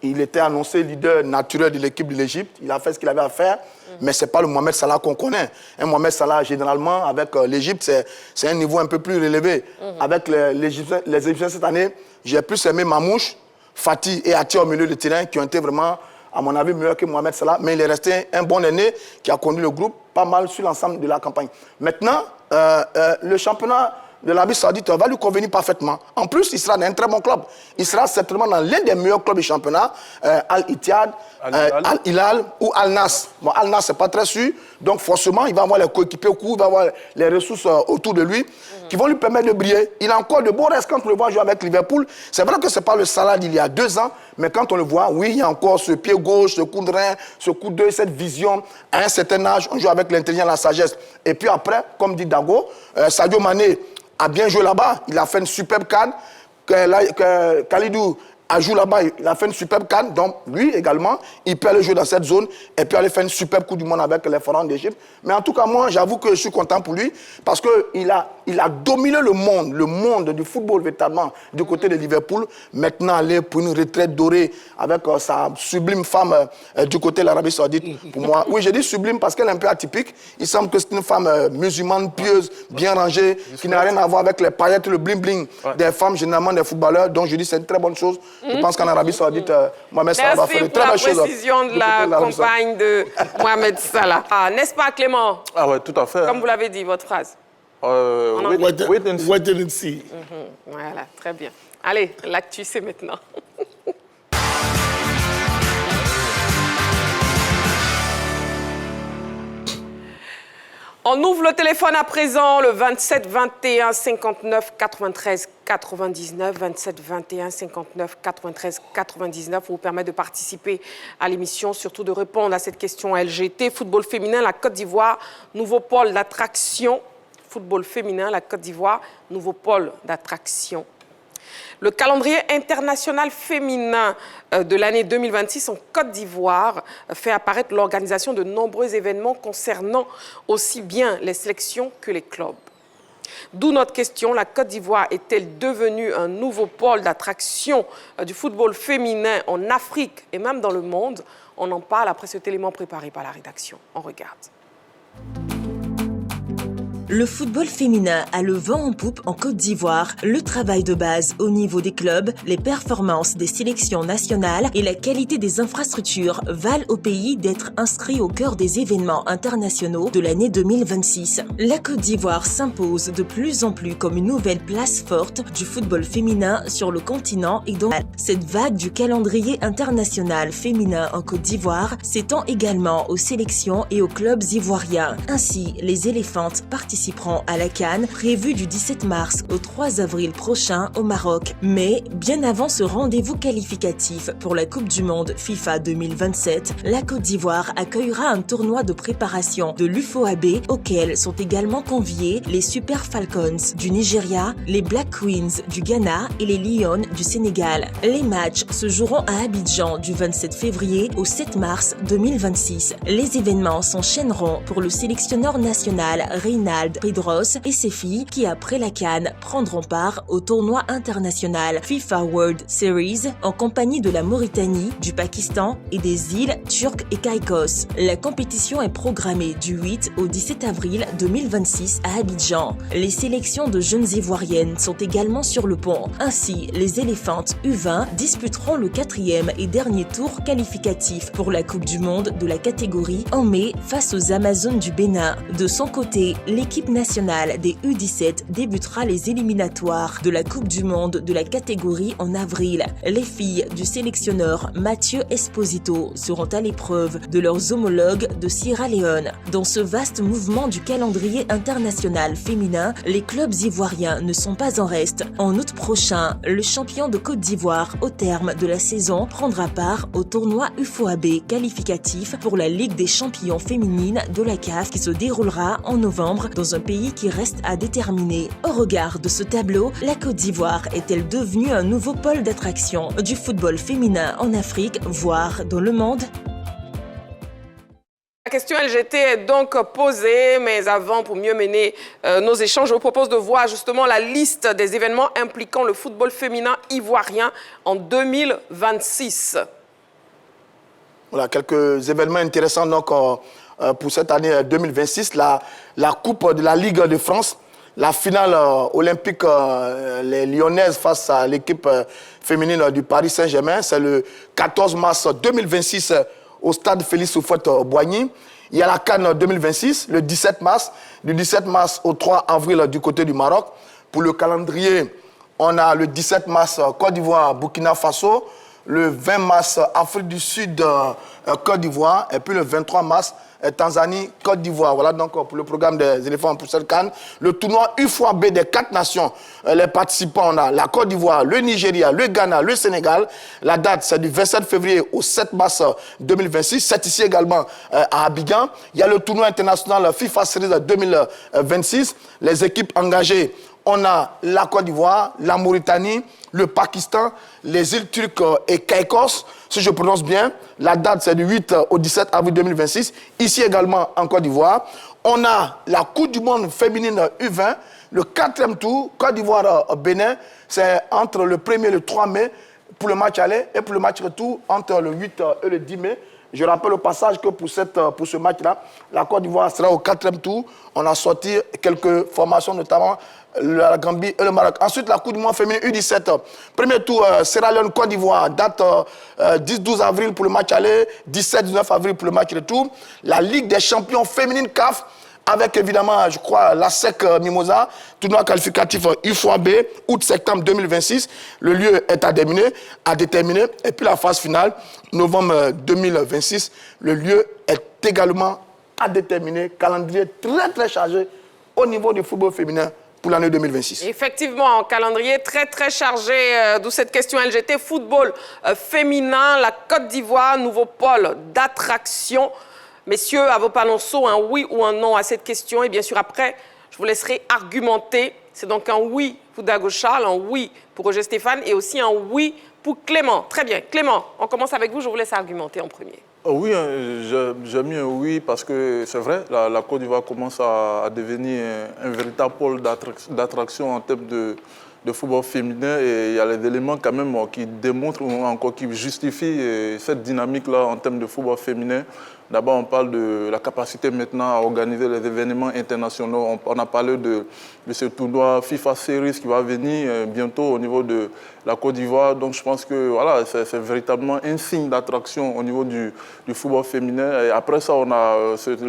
Il était annoncé leader naturel de l'équipe de l'Égypte. Il a fait ce qu'il avait à faire. Mais ce n'est pas le Mohamed Salah qu'on connaît. Un Mohamed Salah, généralement, avec l'Égypte, c'est un niveau un peu plus relevé. Avec les Égyptiens cette année, j'ai plus aimé Mamouche, Fatih et Atia au milieu de terrain qui ont été vraiment, à mon avis, meilleurs que Mohamed Salah. Mais il est resté un bon aîné qui a conduit le groupe pas mal sur l'ensemble de la campagne. Maintenant, le championnat de l'Arabie Saoudite va lui convenir parfaitement. En plus, il sera dans un très bon club. Il sera certainement dans l'un des meilleurs clubs du championnat, Al-Ittihad, Al-Hilal ou Al-Nas. Bon, Al-Nas, c'est pas très sûr. Donc, forcément, il va avoir les coéquipiers au cou, il va avoir les ressources autour de lui qui vont lui permettre de briller. Il a encore de beaux restes quand on le voit jouer avec Liverpool. C'est vrai que ce n'est pas le Salah d'il y a 2 ans, mais quand on le voit, oui, il y a encore ce pied gauche, ce coup de rein, ce coup d'œil, cette vision. À un certain âge, on joue avec l'intelligence et la sagesse. Et puis après, comme dit Dago, Sadio Mané a bien joué là-bas. Il a fait une superbe canne. Khalidou a joué là-bas, il a fait une superbe canne. Donc, lui également, il peut aller jouer dans cette zone et puis aller faire une superbe Coupe du Monde avec les Pharaons d'Égypte. Mais en tout cas, moi, j'avoue que je suis content pour lui parce qu'il a dominé le monde du football véritablement du côté de Liverpool. Maintenant, aller pour une retraite dorée avec sa sublime femme du côté de l'Arabie Saoudite. Pour moi, oui, j'ai dit sublime parce qu'elle est un peu atypique. Il semble que c'est une femme musulmane, pieuse, bien rangée, qui n'a rien à voir avec les paillettes, le bling-bling des femmes, généralement des footballeurs. Donc, je dis c'est une très bonne chose. Je pense qu'en Arabie Saoudite, Mohamed Salah va faire de très belles choses. Merci pour la précision de la compagne de Mohamed Salah. Ah, n'est-ce pas, Clément? Ah ouais, tout à fait. Comme vous l'avez dit, votre phrase. Wait and see. Voilà, très bien. Allez, l'actu, c'est maintenant. On ouvre le téléphone à présent, le 27 21 59 93 99, 27 21 59 93 99, pour vous permettre de participer à l'émission, surtout de répondre à cette question LGT. Football féminin, la Côte d'Ivoire, nouveau pôle d'attraction. Football féminin, la Côte d'Ivoire, nouveau pôle d'attraction. Le calendrier international féminin de l'année 2026 en Côte d'Ivoire fait apparaître l'organisation de nombreux événements concernant aussi bien les sélections que les clubs. D'où notre question, la Côte d'Ivoire est-elle devenue un nouveau pôle d'attraction du football féminin en Afrique et même dans le monde? On en parle après cet élément préparé par la rédaction. On regarde. Le football féminin a le vent en poupe en Côte d'Ivoire. Le travail de base au niveau des clubs, les performances des sélections nationales et la qualité des infrastructures valent au pays d'être inscrit au cœur des événements internationaux de l'année 2026. La Côte d'Ivoire s'impose de plus en plus comme une nouvelle place forte du football féminin sur le continent et dans cette vague du calendrier international féminin en Côte d'Ivoire s'étend également aux sélections et aux clubs ivoiriens. Ainsi, les éléphantes participeront à la CAN, prévue du 17 mars au 3 avril prochain au Maroc. Mais, bien avant ce rendez-vous qualificatif pour la Coupe du Monde FIFA 2027, la Côte d'Ivoire accueillera un tournoi de préparation de l'UFOAB auquel sont également conviés les Super Falcons du Nigeria, les Black Queens du Ghana et les Lions du Sénégal. Les matchs se joueront à Abidjan du 27 février au 7 mars 2026. Les événements s'enchaîneront pour le sélectionneur national Reynald Pedros et ses filles qui, après la CAN, prendront part au tournoi international FIFA World Series en compagnie de la Mauritanie, du Pakistan et des îles Turques et Caïcos. La compétition est programmée du 8 au 17 avril 2026 à Abidjan. Les sélections de jeunes ivoiriennes sont également sur le pont. Ainsi, les éléphantes U20 disputeront le 4e et dernier tour qualificatif pour la Coupe du Monde de la catégorie en mai face aux Amazones du Bénin. De son côté, l'équipe nationale des U17 débutera les éliminatoires de la Coupe du Monde de la catégorie en avril. Les filles du sélectionneur Mathieu Esposito seront à l'épreuve de leurs homologues de Sierra Leone. Dans ce vaste mouvement du calendrier international féminin, les clubs ivoiriens ne sont pas en reste. En août prochain, le champion de Côte d'Ivoire, au terme de la saison, prendra part au tournoi UFOAB qualificatif pour la Ligue des champions féminines de la CAF qui se déroulera en novembre dans un pays qui reste à déterminer. Au regard de ce tableau, la Côte d'Ivoire est-elle devenue un nouveau pôle d'attraction du football féminin en Afrique, voire dans le monde? La question LGT est donc posée, mais avant, pour mieux mener nos échanges, je vous propose de voir justement la liste des événements impliquant le football féminin ivoirien en 2026. Voilà, quelques événements intéressants donc, pour cette année 2026. La Coupe de la Ligue de France, la finale olympique, les Lyonnaises face à l'équipe féminine du Paris Saint-Germain. C'est le 14 mars 2026 au stade Félix Houphouët-Boigny. Il y a la CAN 2026, le 17 mars, du 17 mars au 3 avril du côté du Maroc. Pour le calendrier, on a le 17 mars Côte d'Ivoire, Burkina Faso, le 20 mars Afrique du Sud, Côte d'Ivoire, et puis le 23 mars Tanzanie, Côte d'Ivoire. Voilà donc pour le programme des éléphants pour cette CAN. Le tournoi U3B des 4 nations, les participants, on a la Côte d'Ivoire, le Nigeria, le Ghana, le Sénégal. La date, c'est du 27 février au 7 mars 2026. C'est ici également à Abidjan. Il y a le tournoi international FIFA Series 2026. Les équipes engagées, on a la Côte d'Ivoire, la Mauritanie, le Pakistan, les îles Turques et Caïcos, si je prononce bien. La date, c'est du 8 au 17 avril 2026. Ici également en Côte d'Ivoire. On a la Coupe du Monde féminine U20, le 4e tour, Côte d'Ivoire-Bénin. C'est entre le 1er et le 3 mai pour le match aller et pour le match retour entre le 8 et le 10 mai. Je rappelle au passage que pour ce match-là, la Côte d'Ivoire sera au 4e tour. On a sorti quelques formations, notamment la Gambie et le Maroc. Ensuite, la Coupe du Monde féminine U17. Premier tour, Sierra Leone, Côte d'Ivoire. Date 10-12 avril pour le match aller, 17-19 avril pour le match retour. La Ligue des champions féminines CAF, avec évidemment, je crois, la SEC Mimosa, tournoi qualificatif U3B, août-septembre 2026. Le lieu est à déterminer. Et puis la phase finale, novembre 2026. Le lieu est également à déterminer. Calendrier très, très chargé au niveau du football féminin pour l'année 2026. Effectivement, un calendrier très, très chargé, d'où cette question LGT. Football féminin, la Côte d'Ivoire, nouveau pôle d'attraction. Messieurs, à vos panonceaux, un oui ou un non à cette question. Et bien sûr, après, je vous laisserai argumenter. C'est donc un oui pour Dago Charles, un oui pour Roger Stéphane et aussi un oui pour Clément. Très bien. Clément, on commence avec vous. Je vous laisse argumenter en premier. Oui, j'ai mis un oui parce que c'est vrai, la Côte d'Ivoire commence à devenir un véritable pôle d'attraction en termes de football féminin et il y a les éléments quand même qui démontrent ou encore qui justifient cette dynamique-là en termes de football féminin. D'abord, on parle de la capacité maintenant à organiser les événements internationaux. On a parlé de ce tournoi FIFA Series qui va venir bientôt au niveau de la Côte d'Ivoire. Donc, je pense que voilà, c'est véritablement un signe d'attraction au niveau du football féminin. Et après ça, on a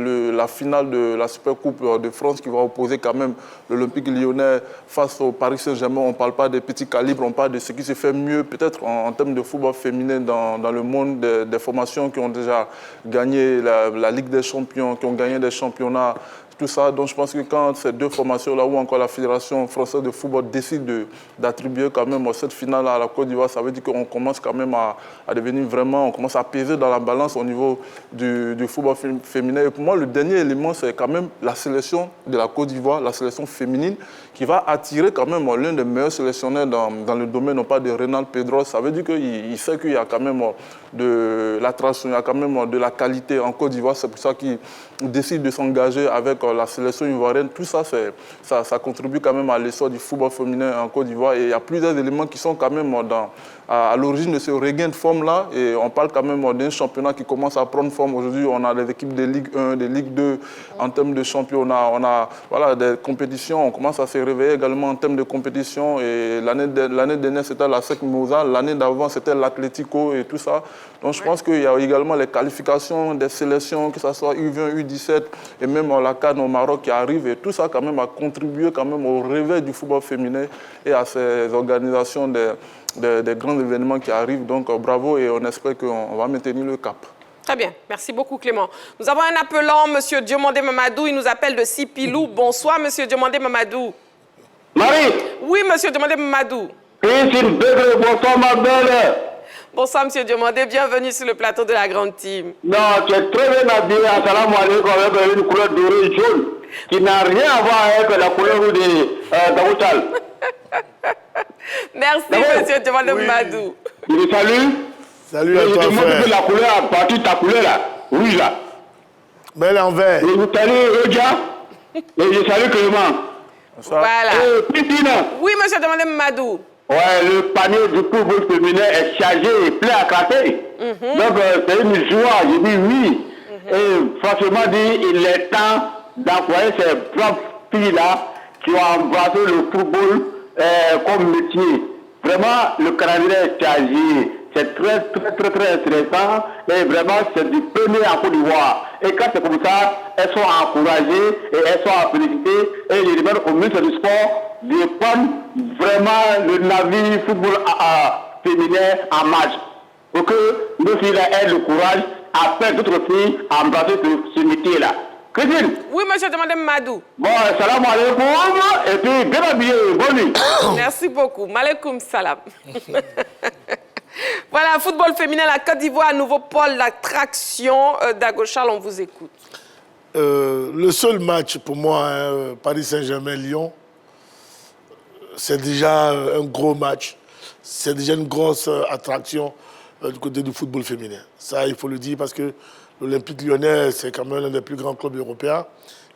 la finale de la Super Coupe de France qui va opposer quand même l'Olympique lyonnais face au Paris Saint-Germain. On ne parle pas des petits calibres, on parle de ce qui se fait mieux peut-être en termes de football féminin dans le monde des formations qui ont déjà gagné la Ligue des Champions, qui ont gagné des championnats, tout ça. Donc je pense que quand ces deux formations-là ou encore la Fédération française de football décide d'attribuer quand même cette finale à la Côte d'Ivoire, ça veut dire qu'on commence quand même à devenir vraiment, on commence à peser dans la balance au niveau du football féminin. Et pour moi, le dernier élément, c'est quand même la sélection de la Côte d'Ivoire, la sélection féminine, qui va attirer quand même l'un des meilleurs sélectionneurs dans le domaine, non pas de Renan Pedros. Ça veut dire qu'il sait qu'il y a quand même de l'attraction, il y a quand même de la qualité en Côte d'Ivoire. C'est pour ça qu'il décide de s'engager avec la sélection ivoirienne. Tout ça, ça contribue quand même à l'essor du football féminin en Côte d'Ivoire. Et il y a plusieurs éléments qui sont quand même à l'origine de ce regain de forme-là. Et on parle quand même d'un championnat qui commence à prendre forme. Aujourd'hui, on a les équipes de Ligue 1, de Ligue 2 en termes de championnat. On a voilà, des compétitions. On commence à se réveiller également en termes de compétition. Et l'année dernière, c'était la SEC Mimosa. L'année d'avant, c'était l'Atlético et tout ça. Donc je pense qu'il y a également les qualifications des sélections, que ce soit U20, U17 et même la CAN au Maroc qui arrive. Et tout ça quand même a contribué quand même au réveil du football féminin et à ces organisations des grands événements qui arrivent. Donc bravo et on espère qu'on va maintenir le cap. Très bien. Merci beaucoup, Clément. Nous avons un appelant, M. Diomandé Mamadou. Il nous appelle de Sipilou. Bonsoir, M. Diomandé Mamadou. Marie. Oui, M. Diomandé Mamadou. Christine Bébé, bonsoir, ma belle. Bonsoir, M. Diomandé. Bienvenue sur le plateau de la Grande Team. Non, tu es très bien habillé. Assalamu alaikum, avec une couleur dorée et jaune qui n'a rien à voir avec la couleur de Daoutal. Merci, M. Diomandé Mamadou. Je te salue. Salut à toi, frère. Je demande que la couleur a battu ta couleur là. Oui, là. Belle en vert. Je vous salue, Rodia. Et je salue Clément. Voilà. Christine. Oui, M. Diomandé Mamadou. Ouais, le panier du football féminin est chargé et plein à craquer. Donc, c'est une joie, je dis oui. Et franchement, il est temps d'employer ces propres filles-là qui ont embrassé le football comme métier. Vraiment, le calendrier est chargé. c'est très intéressant et vraiment c'est du premier en Côte d'Ivoire. Et quand c'est comme ça, elles sont encouragées et elles sont félicitées. Et je demande au ministre du Sport de prendre vraiment le navire football féminin en marche pour que nos filles aient le courage à faire d'autres filles à embrasser ce métier-là. Christine? Oui, monsieur, demandez Madou. Bon, salam alaikum, et puis bien habillé, bonne nuit. Merci beaucoup. Malekoum salam. Voilà, football féminin, la Côte d'Ivoire, nouveau pôle d'attraction. Dago Charles, on vous écoute. Le seul match pour moi, Paris Saint-Germain-Lyon, c'est déjà un gros match. C'est déjà une grosse attraction du côté du football féminin. Ça, il faut le dire parce que l'Olympique lyonnais, c'est quand même l'un des plus grands clubs européens.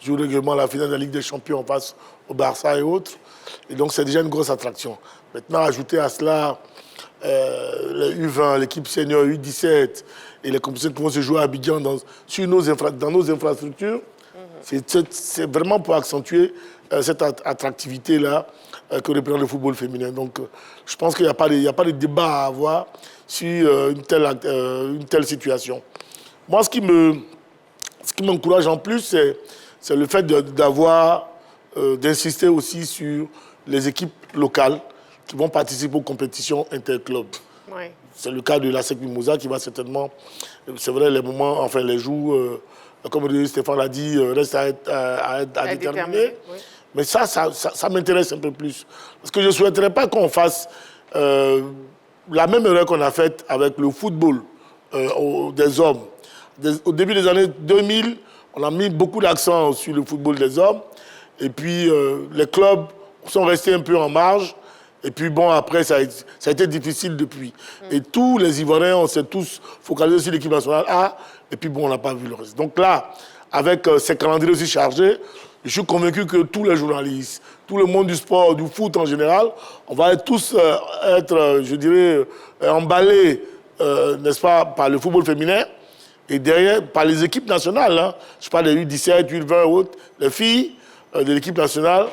Joue régulièrement la finale de la Ligue des Champions face au Barça et autres. Et donc, c'est déjà une grosse attraction. Maintenant, ajouter à cela les U20, l'équipe senior U17 et les compétitions qui vont se jouer à Abidjan dans nos infrastructures, c'est vraiment pour accentuer cette attractivité-là que représente le football féminin. Donc, je pense qu'il n'y a pas de débat à avoir sur une telle situation. Moi, ce qui m'encourage en plus, c'est le fait d'insister aussi sur les équipes locales qui vont participer aux compétitions interclubs. Oui. C'est le cas de la SEC Mimosa qui va certainement, c'est vrai, les jours, comme Stéphane l'a dit, restent à déterminer. Oui. Mais ça m'intéresse un peu plus. Parce que je ne souhaiterais pas qu'on fasse la même erreur qu'on a faite avec le football des hommes. Au début des années 2000, on a mis beaucoup d'accent sur le football des hommes. Et puis, les clubs sont restés un peu en marge. Et puis, bon, après, ça a été difficile depuis. Et tous les Ivoiriens, on s'est tous focalisés sur l'équipe nationale A. Et puis, bon, on n'a pas vu le reste. Donc là, avec ces calendriers aussi chargés, je suis convaincu que tous les journalistes, tout le monde du sport, du foot en général, on va tous être, je dirais, emballés, n'est-ce pas, par le football féminin. Et derrière, par les équipes nationales, hein. Je parle des U17, U20 ou autres, les filles de l'équipe nationale.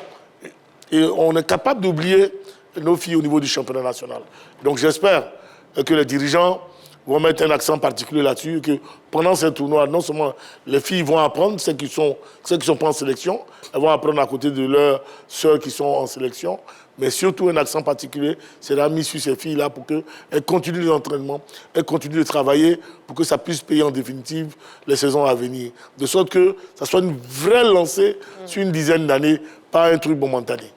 Et on est capable d'oublier nos filles au niveau du championnat national. Donc j'espère que les dirigeants vont mettre un accent particulier là-dessus, que pendant ces tournois, non seulement les filles vont apprendre, celles qui sont pas en sélection, elles vont apprendre à côté de leurs sœurs qui sont en sélection, mais surtout un accent particulier sera mis sur ces filles-là pour qu'elles continuent les entraînements, elles continuent de travailler pour que ça puisse payer en définitive les saisons à venir. De sorte que ça soit une vraie lancée sur une dizaine d'années, pas un truc momentané.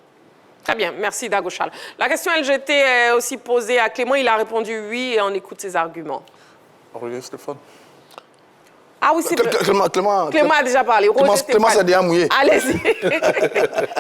Très bien, merci Dago Charles. La question LGT est aussi posée à Clément, il a répondu oui et on écoute ses arguments. Roger Stéphane. Ah oui, c'est vrai. Clément a déjà parlé. Clément s'est déjà mouillé. Allez-y.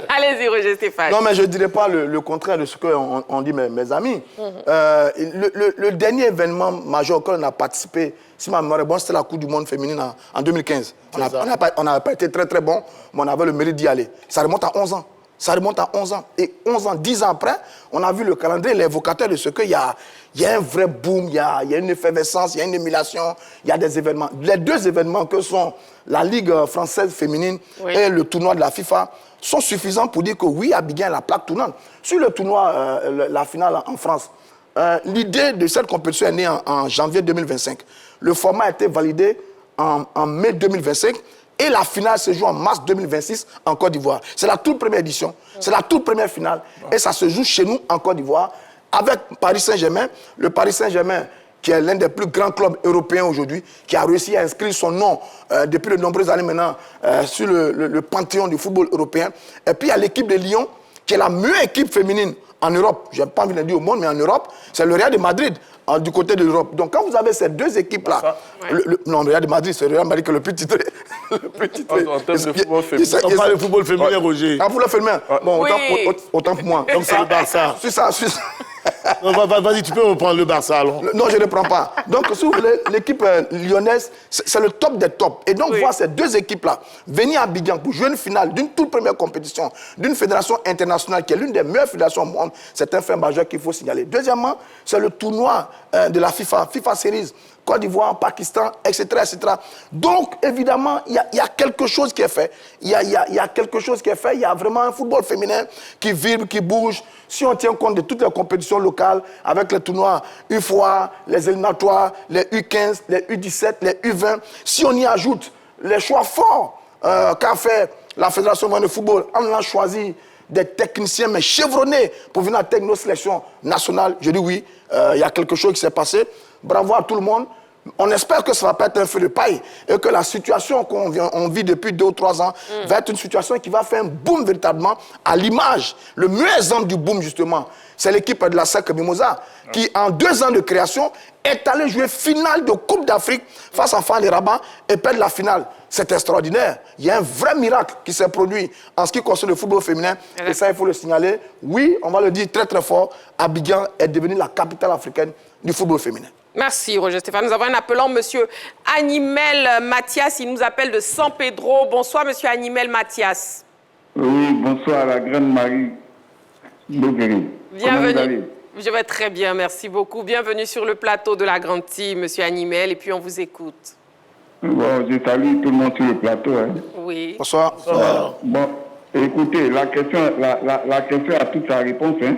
Allez-y, Roger Stéphane. Non, mais je ne dirais pas le contraire de ce qu'ont dit mes amis. Le dernier événement majeur auquel on a participé, si ma mémoire est bonne, c'était la Coupe du Monde féminine en 2015. On n'avait pas été très très bon, mais on avait le mérite d'y aller. Ça remonte à 11 ans. Ça remonte à 11 ans. Et 11 ans, 10 ans après, on a vu le calendrier, l'évocateur de ce qu'il y a un vrai boom, il y a une effervescence, il y a une émulation, il y a des événements. Les deux événements que sont la Ligue française féminine et le tournoi de la FIFA sont suffisants pour dire que oui, Abidjan est la plaque tournante. Sur le tournoi, la finale en France, l'idée de cette compétition est née en janvier 2025. Le format a été validé en mai 2025. Et la finale se joue en mars 2026 en Côte d'Ivoire. C'est la toute première édition, c'est la toute première finale. Et ça se joue chez nous en Côte d'Ivoire avec Paris Saint-Germain. Le Paris Saint-Germain, qui est l'un des plus grands clubs européens aujourd'hui, qui a réussi à inscrire son nom depuis de nombreuses années maintenant sur le panthéon du football européen. Et puis il y a l'équipe de Lyon, qui est la meilleure équipe féminine en Europe. Je n'ai pas envie de le dire au monde, mais en Europe, c'est le Real de Madrid. Du côté de l'Europe. Donc quand vous avez ces deux équipes-là, le Real de Madrid, c'est le Real Madrid qui est le plus titré. En termes de football féminin. On parle de football féminin, Roger. Ah, football féminin. Bon, autant pour moi. Donc c'est le Barça. C'est ça. Vas-y, tu peux reprendre le Barça alors. Non, je ne prends pas. Donc, si vous voulez, l'équipe lyonnaise, c'est le top des tops. Et donc, voir ces deux équipes-là venir à Abidjan pour jouer une finale d'une toute première compétition, d'une fédération internationale qui est l'une des meilleures fédérations au monde, c'est un fait majeur qu'il faut signaler. Deuxièmement, c'est le tournoi de la FIFA Series. Côte d'Ivoire, Pakistan, etc., etc. Donc, évidemment, il y a quelque chose qui est fait. Il y a quelque chose qui est fait. Il y a vraiment un football féminin qui vibre, qui bouge. Si on tient compte de toutes les compétitions locales, avec les tournois UFOA, les éliminatoires, les U15, les U17, les U20, si on y ajoute les choix forts qu'a fait la Fédération de football, on a choisi des techniciens, mais chevronnés, pour venir avec nos sélections nationales, je dis oui, il y a quelque chose qui s'est passé. Bravo à tout le monde. On espère que ça ne va pas être un feu de paille et que la situation qu'on vit depuis 2 ou 3 ans va être une situation qui va faire un boom véritablement à l'image. Le meilleur exemple du boom, justement, c'est l'équipe de la SEC Mimosa qui, en 2 ans de création, est allée jouer finale de Coupe d'Afrique face à FAR Rabat et perdre la finale. C'est extraordinaire. Il y a un vrai miracle qui s'est produit en ce qui concerne le football féminin. Et ça, il faut le signaler. Oui, on va le dire très très fort, Abidjan est devenue la capitale africaine du football féminin. Merci Roger Stéphane. Nous avons un appelant, monsieur Animel Mathias. Il nous appelle de San Pedro. Bonsoir, monsieur Animel Mathias. Oui, bonsoir à la grande Marie Bogueri. Bienvenue. Je vais très bien, merci beaucoup. Bienvenue sur le plateau de la Grande Team, monsieur Animel, et puis on vous écoute. Bon, je salue tout le monde sur le plateau. Hein. Oui. Bonsoir. Bon, écoutez, la question a toute sa réponse. Hein.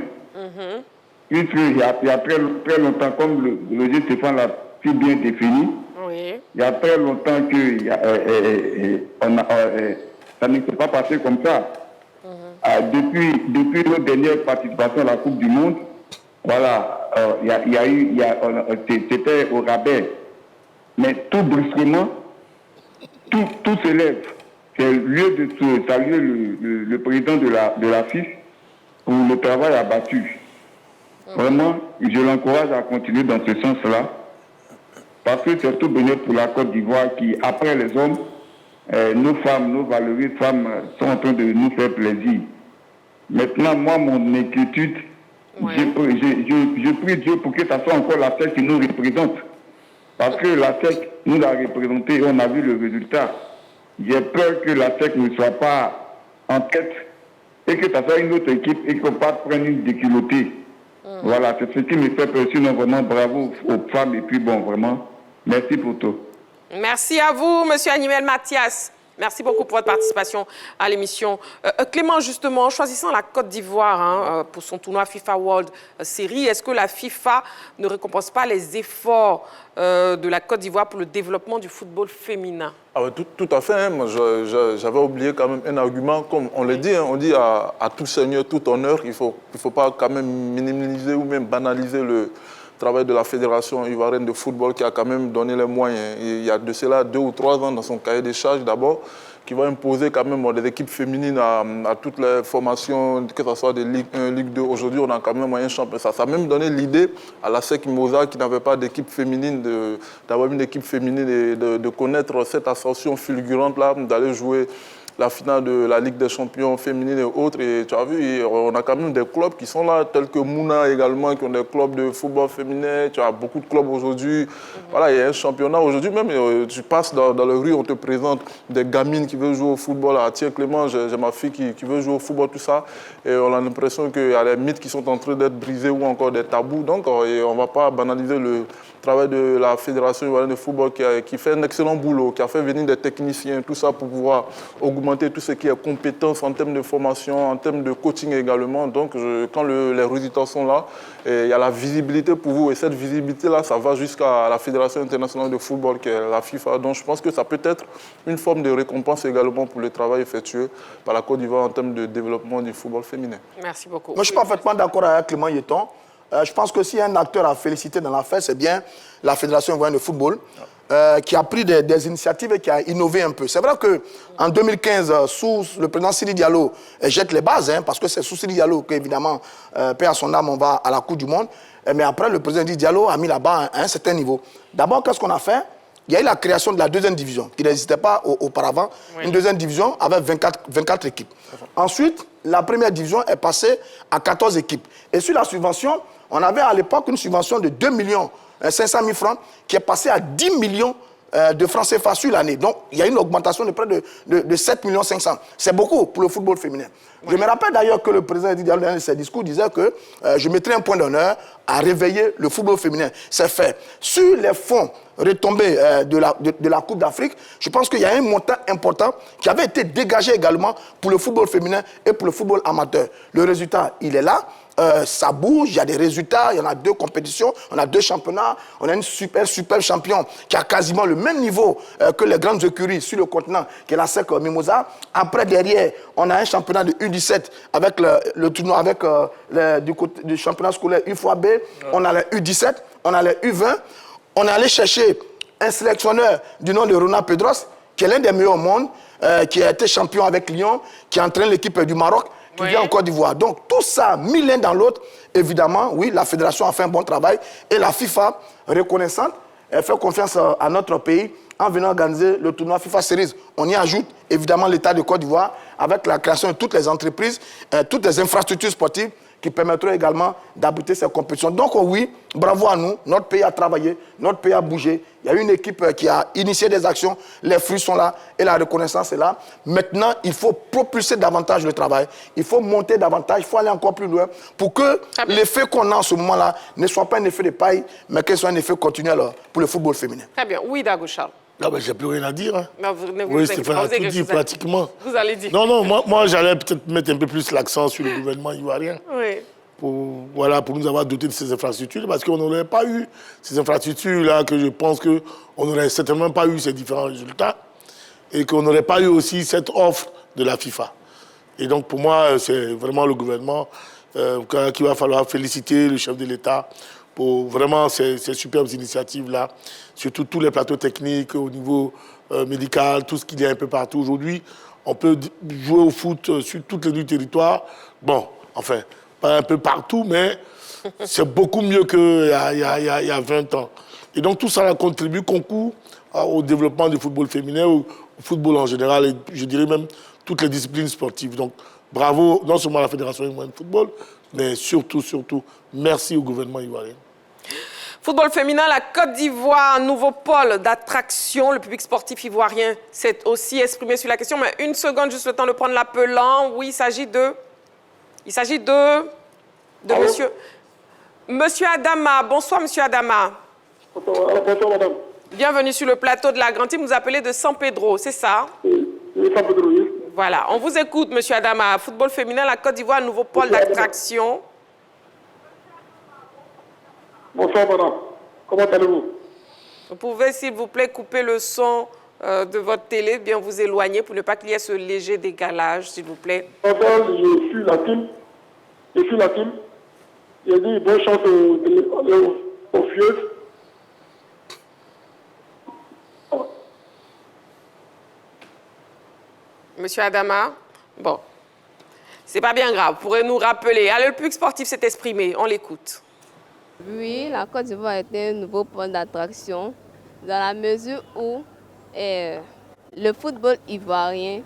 Puisqu'il y a très longtemps, comme le Roger Stéphane l'a si bien défini, il y a très longtemps que ça ne s'est pas passé comme ça. Depuis notre dernière participation à la Coupe du Monde, voilà, c'était au rabais. Mais tout brusquement, tout s'élève. C'est lieu de saluer le président de la FIF pour le travail abattu. Vraiment, je l'encourage à continuer dans ce sens-là, parce que c'est tout bénéfice pour la Côte d'Ivoire qui, après les hommes, nos femmes, nos valeureuses femmes sont en train de nous faire plaisir. Maintenant, moi, mon inquiétude, je prie Dieu pour que ça soit encore la SEC qui nous représente. Parce que la SEC nous a représenté et on a vu le résultat. J'ai peur que la SEC ne soit pas en tête et que ça soit une autre équipe et qu'on ne pas prendre une déculottée. Voilà, c'est ce qui me fait peur. Sinon, vraiment, bravo aux femmes et puis bon, vraiment, merci pour tout. Merci à vous, monsieur Animel Mathias. Merci beaucoup pour votre participation à l'émission. Clément, justement, choisissant la Côte d'Ivoire pour son tournoi FIFA World Series, est-ce que la FIFA ne récompense pas les efforts de la Côte d'Ivoire pour le développement du football féminin? Tout à fait. Hein. Moi, j'avais oublié quand même un argument, comme on le dit, on dit à tout seigneur, tout honneur, il faut pas quand même minimiser ou même banaliser le travail de la Fédération ivoirienne de football qui a quand même donné les moyens. Il y a de cela 2 ou 3 ans dans son cahier des charges d'abord, qui va imposer quand même des équipes féminines à toutes les formations, que ce soit des Ligue 1, Ligue 2. Aujourd'hui, on a quand même un champion. Ça a même donné l'idée à la SEC Mimosa qui n'avait pas d'équipe féminine, d'avoir une équipe féminine et de connaître cette ascension fulgurante-là, d'aller jouer la finale de la Ligue des champions féminines et autres. Et tu as vu, on a quand même des clubs qui sont là, tels que Mouna également, qui ont des clubs de football féminin. Tu as beaucoup de clubs aujourd'hui. Voilà, il y a un championnat aujourd'hui. Même, tu passes dans la rue, on te présente des gamines qui veulent jouer au football. Ah, tiens, Clément, j'ai ma fille qui veut jouer au football, tout ça. Et on a l'impression qu'il y a des mythes qui sont en train d'être brisés ou encore des tabous. Donc, on ne va pas banaliser le travail de la Fédération ivoirienne de football qui fait un excellent boulot, qui a fait venir des techniciens, tout ça pour pouvoir augmenter tout ce qui est compétences en termes de formation, en termes de coaching également. Donc, quand les résultats sont là, il y a la visibilité pour vous. Et cette visibilité-là, ça va jusqu'à la Fédération internationale de football, qui est la FIFA. Donc, je pense que ça peut être une forme de récompense également pour le travail effectué par la Côte d'Ivoire en termes de développement du football féminin. Merci beaucoup. Moi, je suis parfaitement d'accord avec Clément Yeton. Je pense que s'il y a un acteur à féliciter dans l'affaire, c'est bien la Fédération ivoirienne de football, qui a pris des initiatives et qui a innové un peu. C'est vrai qu'en 2015, sous le président Sidi Diallo, jette les bases, parce que c'est sous Sidi Diallo qu'évidemment, paix à son âme, on va à la Coupe du Monde. Mais après, le président Sidi Diallo a mis la barre à un certain niveau. D'abord, qu'est-ce qu'on a fait? Il y a eu la création de la 2e division, qui n'existait pas auparavant. Oui. Une 2e division avec 24 équipes. Ensuite, la 1re division est passée à 14 équipes. Et sur la subvention, on avait à l'époque une subvention de 2 500 000 francs qui est passée à 10 millions de francs CFA sur l'année. Donc, il y a une augmentation de près de 7 500 000. C'est beaucoup pour le football féminin. Ouais. Je me rappelle d'ailleurs que le président Didier Diallo, dans ses discours, disait que je mettrais un point d'honneur à réveiller le football féminin. C'est fait. Sur les fonds retombés de la Coupe d'Afrique, je pense qu'il y a un montant important qui avait été dégagé également pour le football féminin et pour le football amateur. Le résultat, il est là. Ça bouge, il y a des résultats, il y en a 2 compétitions, on a 2 championnats, on a une super champion qui a quasiment le même niveau que les grandes écuries sur le continent, qui est la SEC Mimosa. Après, derrière, on a un championnat de U17 avec le tournoi avec du championnat scolaire UFOAB, on a le U17, on a le U20, on est allé chercher un sélectionneur du nom de Ronald Pedros, qui est l'un des meilleurs au monde, qui a été champion avec Lyon, qui entraîne l'équipe du Maroc, qui vient en Côte d'Ivoire. Donc, tout ça, mis l'un dans l'autre, évidemment, oui, la fédération a fait un bon travail. Et la FIFA, reconnaissante, elle fait confiance à notre pays en venant organiser le tournoi FIFA Series. On y ajoute, évidemment, l'État de Côte d'Ivoire avec la création de toutes les entreprises, toutes les infrastructures sportives qui permettront également d'abriter ces compétitions. Donc oui, bravo à nous, notre pays a travaillé, notre pays a bougé. Il y a une équipe qui a initié des actions, les fruits sont là et la reconnaissance est là. Maintenant, il faut propulser davantage le travail, il faut monter davantage, il faut aller encore plus loin pour que l'effet qu'on a en ce moment-là ne soit pas un effet de paille, mais qu'il soit un effet continuel pour le football féminin. Très bien. Oui, Dago Charles. Non, mais j'ai plus rien à dire. Hein. Non, oui, Stéphane a tout dit pratiquement. Vous allez dire. Non, moi j'allais peut-être mettre un peu plus l'accent sur le gouvernement ivoirien. Oui. Pour nous avoir doté de ces infrastructures, parce qu'on n'aurait pas eu ces infrastructures-là, que je pense qu'on n'aurait certainement pas eu ces différents résultats, et qu'on n'aurait pas eu aussi cette offre de la FIFA. Et donc pour moi, c'est vraiment le gouvernement qu'il va falloir féliciter, le chef de l'État, pour vraiment ces superbes initiatives-là, surtout tous les plateaux techniques au niveau médical, tout ce qu'il y a un peu partout. Aujourd'hui, on peut jouer au foot sur toutes les 2 territoires. Bon, enfin, pas un peu partout, mais c'est beaucoup mieux qu'il y a 20 ans. Et donc tout ça concourt au développement du football féminin, au football en général, et je dirais même toutes les disciplines sportives. Donc bravo non seulement à la Fédération ivoirienne de football, mais surtout, merci au gouvernement ivoirien. Football féminin, la Côte d'Ivoire, nouveau pôle d'attraction. Le public sportif ivoirien s'est aussi exprimé sur la question. Mais une seconde, juste le temps de prendre l'appelant. Oui, il s'agit de Monsieur Adama. Bonsoir, Monsieur Adama. Bonsoir, madame. Bienvenue sur le plateau de la Grande Team. Vous appelez de San Pedro, c'est ça? Oui, San Pedro, oui. Voilà, on vous écoute, Monsieur Adama. Football féminin, la Côte d'Ivoire, nouveau pôle d'attraction. Bonsoir, madame. Comment allez-vous? Vous pouvez, s'il vous plaît, couper le son de votre télé, bien vous éloigner pour ne pas qu'il y ait ce léger décalage, s'il vous plaît. Je suis la team. J'ai dit bonne chance aux filles. Monsieur Adama, bon, c'est pas bien grave. Vous pourrez nous rappeler. Alors, le public sportif s'est exprimé. On l'écoute. Oui, la Côte d'Ivoire était un nouveau point d'attraction dans la mesure où le football ivoirien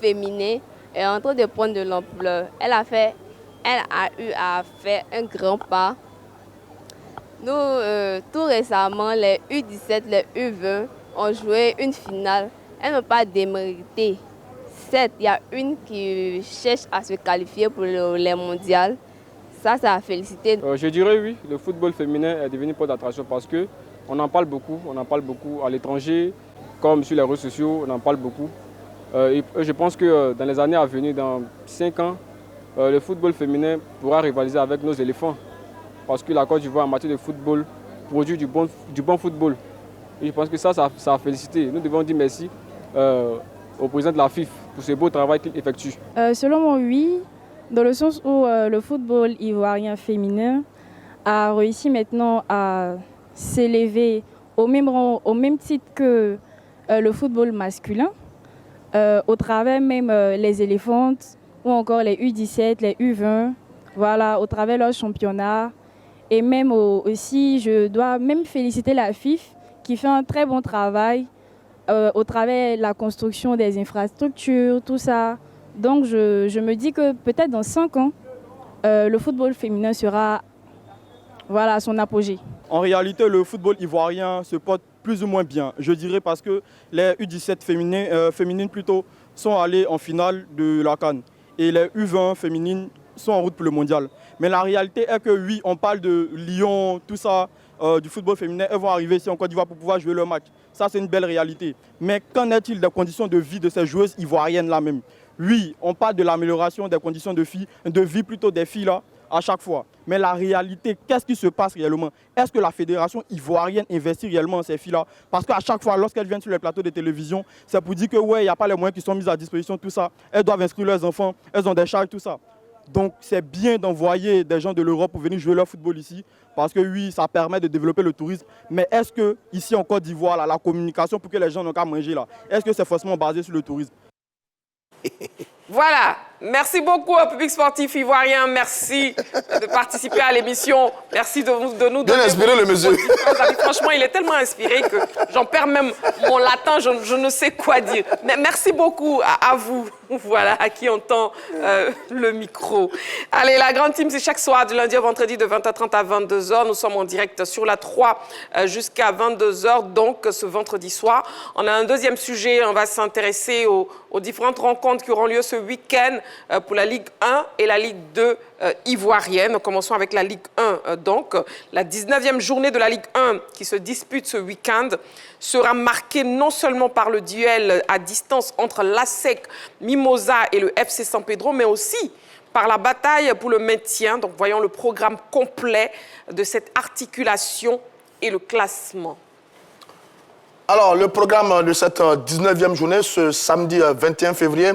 féminin est en train de prendre de l'ampleur. Elle a eu à faire un grand pas. Nous, tout récemment, les U17, les U20 ont joué une finale. Elles n'ont pas démérité. Certes, il y a une qui cherche à se qualifier pour les mondiales. Ça a félicité. Je dirais oui, le football féminin est devenu point d'attraction parce qu'on en parle beaucoup. On en parle beaucoup à l'étranger, comme sur les réseaux sociaux, on en parle beaucoup. Et je pense que dans les années à venir, dans 5 ans, le football féminin pourra rivaliser avec nos éléphants. Parce que la Côte d'Ivoire, en matière de football, produit du bon football. Et je pense que ça a félicité. Nous devons dire merci au président de la FIFA pour ce beau travail qu'il effectue. Selon moi, oui. Dans le sens où le football ivoirien féminin a réussi maintenant à s'élever au même titre que le football masculin, au travers même les éléphantes ou encore les U17, les U20, voilà, au travers leur championnat. Et même aussi, je dois même féliciter la FIFA qui fait un très bon travail au travers de la construction des infrastructures, tout ça. Donc je me dis que peut-être dans 5 ans, le football féminin sera à son apogée. En réalité, le football ivoirien se porte plus ou moins bien, je dirais, parce que les U17 féminines plutôt sont allées en finale de la CAN et les U20 féminines sont en route pour le mondial. Mais la réalité est que oui, on parle de Lyon, tout ça, du football féminin, elles vont arriver ici en Côte d'Ivoire pour pouvoir jouer leur match. Ça, c'est une belle réalité. Mais qu'en est-il des conditions de vie de ces joueuses ivoiriennes là même? Oui, on parle de l'amélioration des conditions de vie plutôt des filles là, à chaque fois. Mais la réalité, qu'est-ce qui se passe réellement? Est-ce que la fédération ivoirienne investit réellement dans ces filles-là? Parce qu'à chaque fois, lorsqu'elles viennent sur les plateaux de télévision, c'est pour dire que ouais, il n'y a pas les moyens qui sont mis à disposition, tout ça. Elles doivent inscrire leurs enfants, elles ont des charges, tout ça. Donc c'est bien d'envoyer des gens de l'Europe pour venir jouer leur football ici, parce que oui, ça permet de développer le tourisme. Mais est-ce que ici en Côte d'Ivoire, la communication pour que les gens n'ont qu'à manger là, est-ce que c'est forcément basé sur le tourisme? Voilà, merci beaucoup au public sportif ivoirien, merci de participer à l'émission, merci de nous donner... Bien inspiré le monsieur. Franchement, il est tellement inspiré que j'en perds même mon latin, je ne sais quoi dire. Mais merci beaucoup à vous, voilà, à qui on tend le micro. Allez, la grande team, c'est chaque soir, du lundi au vendredi, de 20h30 à 22h. Nous sommes en direct sur la 3 jusqu'à 22h, donc ce vendredi soir. On a un deuxième sujet, on va s'intéresser aux différentes rencontres qui auront lieu ce week-end pour la Ligue 1 et la Ligue 2 ivoirienne. Commençons avec la Ligue 1. Donc, la 19e journée de la Ligue 1 qui se dispute ce week-end sera marquée non seulement par le duel à distance entre l'ASEC Mimosa et le FC San Pedro, mais aussi par la bataille pour le maintien. Donc, voyons le programme complet de cette articulation et le classement. Alors, le programme de cette 19e journée, ce samedi 21 février,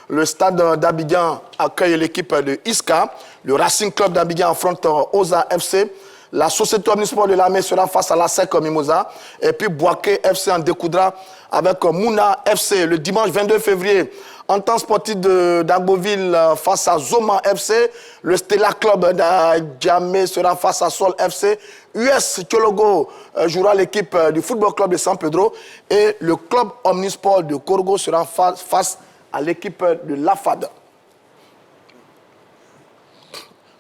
le stade d'Abidjan accueille l'équipe de Isca. Le Racing Club d'Abidjan affronte Oza FC. La Société Omnisport de l'Armée sera face à la SEC Mimosa. Et puis Boaké FC en découdra avec Mouna FC. Le dimanche 22 février, Entente sportive d'Agboville face à Zoma FC. Le Stella Club d'Adjamé sera face à Sol FC. US Tchologo jouera l'équipe du Football Club de San Pedro. Et le Club Omnisport de Korgo sera face à l'équipe de l'AFAD.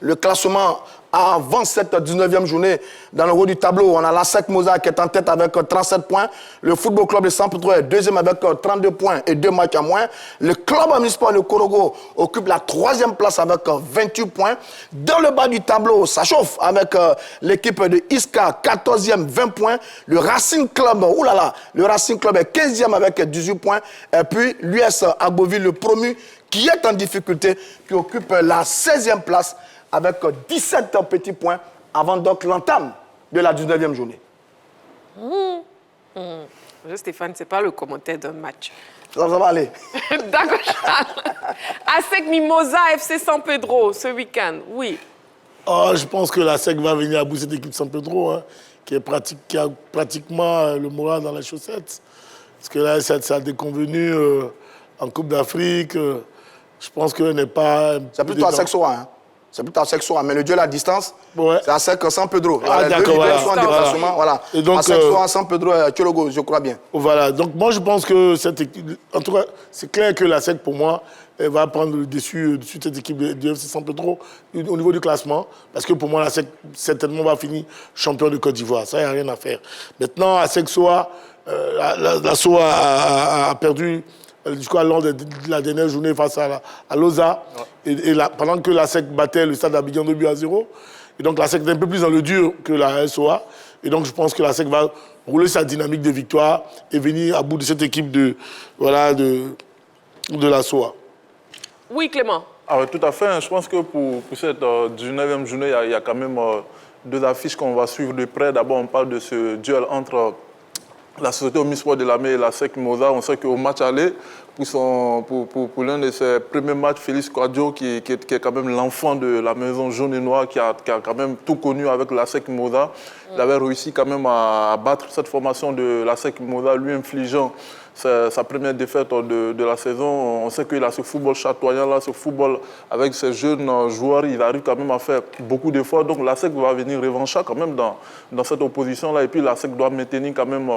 Le classement avant cette 19e journée, dans le haut du tableau, on a l'ASEC Mimosa qui est en tête avec 37 points. Le Football Club de San Pedro est deuxième avec 32 points et 2 matchs à moins. Le Club Omnisport de Korogo occupe la 3e place avec 28 points. Dans le bas du tableau, ça chauffe avec l'équipe de Isca, 14e, 20 points. Le Racing Club, le Racing Club est 15e avec 18 points. Et puis l'US Agboville, le promu, qui est en difficulté, qui occupe la 16e place avec 17 petits points avant donc l'entame de la 19e journée. Stéphane, ce n'est pas le commentaire d'un match. Ça va aller. D'accord. ASEC Mimosa, FC San Pedro, ce week-end, oui. Oh, je pense que la SEC va venir à bout cette équipe San Pedro, hein, qui a pratiquement le moral dans les chaussettes. Parce que là, ça a déconvenu en Coupe d'Afrique. Je pense que n'est pas... C'est plutôt ASEC Soa, hein. C'est plutôt ASEC Soa, mais le duel à distance, ouais. C'est ASEC San Pedro. Ah, d'accord, voilà. Et donc, ASEC Soa, San Pedro et Tchologo, je crois bien. Voilà, donc moi je pense que cette équipe, en tout cas, c'est clair que la SEC, pour moi, elle va prendre le dessus de cette équipe du FC San Pedro au niveau du classement, parce que pour moi, la SEC, certainement, va finir champion de Côte d'Ivoire. Ça, il n'y a rien à faire. Maintenant, ASEC Soa, la Soa a perdu... jusqu'à lors de la dernière journée face à Loza. Ouais. Et pendant que la SEC battait le stade d'Abidjan 2-0. Et donc la SEC est un peu plus dans le dur que la SOA. Et donc je pense que la SEC va rouler sa dynamique de victoire et venir à bout de cette équipe de la SOA. Oui, Clément. Ah oui, tout à fait. Je pense que pour cette 19e journée, il y a quand même deux affiches qu'on va suivre de près. D'abord, on parle de ce duel entre la Société Omnisport de l'Armée et la SEC Mimosa. On sait qu'au match aller, pour l'un de ses premiers matchs, Félix Kouadio, qui est quand même l'enfant de la maison jaune et noire, qui a quand même tout connu avec la SEC Mimosa, il avait réussi quand même à battre cette formation de la SEC Mimosa, lui infligeant sa première défaite de la saison. On sait qu'il a ce football chatoyant-là, ce football avec ses jeunes joueurs, il arrive quand même à faire beaucoup d'efforts. Donc la SEC va venir revanchard quand même dans cette opposition-là. Et puis la SEC doit maintenir quand même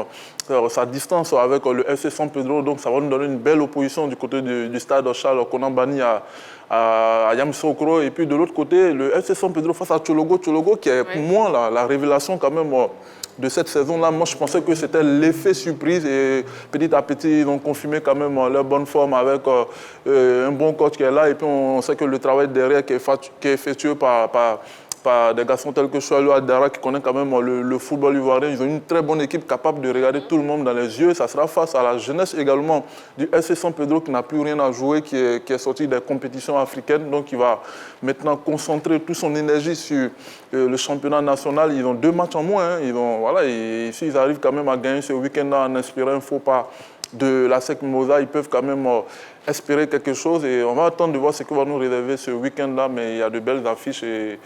sa distance avec le FC San Pedro. Donc ça va nous donner une belle opposition du côté du stade Charles Konambani à Yamoussoukro. Et puis de l'autre côté, le FC San Pedro face à Tchologo. Tchologo qui est pour moi la révélation quand même de cette saison-là. Moi, je pensais que c'était l'effet surprise et petit à petit, ils ont confirmé quand même leur bonne forme avec un bon coach qui est là. Et puis, on sait que le travail derrière qui est effectué par des garçons tels que Choualou Adara qui connaît quand même le football ivoirien. Ils ont une très bonne équipe capable de regarder tout le monde dans les yeux. Ça sera face à la jeunesse également du FC San Pedro qui n'a plus rien à jouer, qui est sorti des compétitions africaines. Donc il va maintenant concentrer toute son énergie sur le championnat national. Ils ont 2 matchs en moins. Hein. Et s'ils arrivent quand même à gagner ce week-end-là en inspirant un faux pas de la SEC Mimosa, ils peuvent quand même espérer quelque chose et on va attendre de voir ce que va nous réserver ce week-end-là, mais il y a de belles affiches et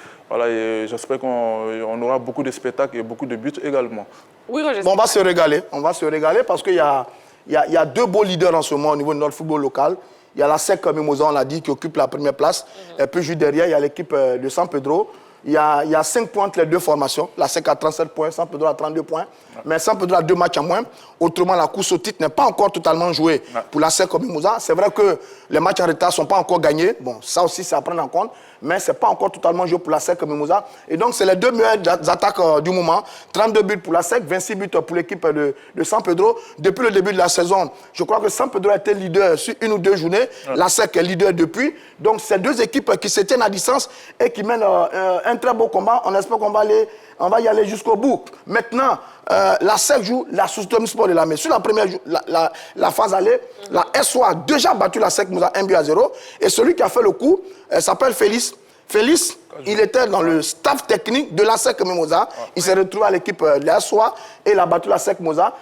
j'espère qu'on aura beaucoup de spectacles et beaucoup de buts également. Oui, Roger. Bon, on va se régaler parce qu'il y a 2 beaux leaders en ce moment au niveau de notre football local. Il y a la SEC Mimosa, on l'a dit, qui occupe la première place. Et puis juste derrière, il y a l'équipe de San Pedro. Il y a 5 points entre les 2 formations. La SEC a 37 points, San Pedro a 32 points. Mais San Pedro a 2 matchs en moins. Autrement, la course au titre n'est pas encore totalement jouée pour la SEC Mimosa. C'est vrai que les matchs en retard ne sont pas encore gagnés. Bon, ça aussi, c'est à prendre en compte. Mais ce n'est pas encore totalement joué pour la SEC Mimosa. Et donc, c'est les 2 meilleures attaques du moment. 32 buts pour la SEC, 26 buts pour l'équipe de San Pedro. Depuis le début de la saison, je crois que San Pedro a été leader sur 1 ou 2 journées. La SEC est leader depuis. Donc, c'est 2 équipes qui se tiennent à distance et qui mènent un très beau combat. On espère qu'on va y aller jusqu'au bout. Maintenant, la SEC joue la Soustom Sport de la Mer. Sur la première la phase allée, la SO a déjà battu la SEC Mimosa 1-0. Et celui qui a fait le coup s'appelle Félix. Félix, il était dans le staff technique de la SEC Mimosa. Il s'est retrouvé à l'équipe de la SOA et il a battu la SEC Mimosa.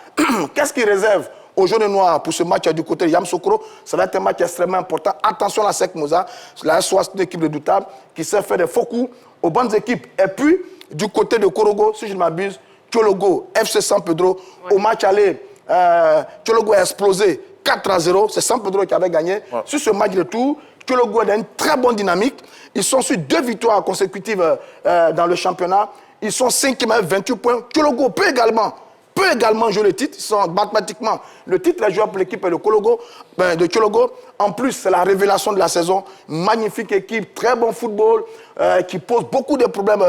Qu'est-ce qu'il réserve aux jaunes et noirs pour ce match du côté de Yamoussoukro? Ça va être un match extrêmement important. Attention à la SEC Mimosa. La SOA, c'est une équipe redoutable qui sait faire des faux coups aux bonnes équipes. Et puis, du côté de Korogo, si je ne m'abuse, Tchologo, FC San Pedro, au match aller, Tchologo a explosé 4-0. C'est San Pedro qui avait gagné. Sur ce match de tour, Tchologo a une très bonne dynamique. Ils sont sur 2 victoires consécutives dans le championnat. Ils sont 5e avec 28 points. Tchologo peut également jouer le titre. Ils sont mathématiquement le titre est joué pour l'équipe de Tchologo. En plus, c'est la révélation de la saison. Magnifique équipe, très bon football, qui pose beaucoup de problèmes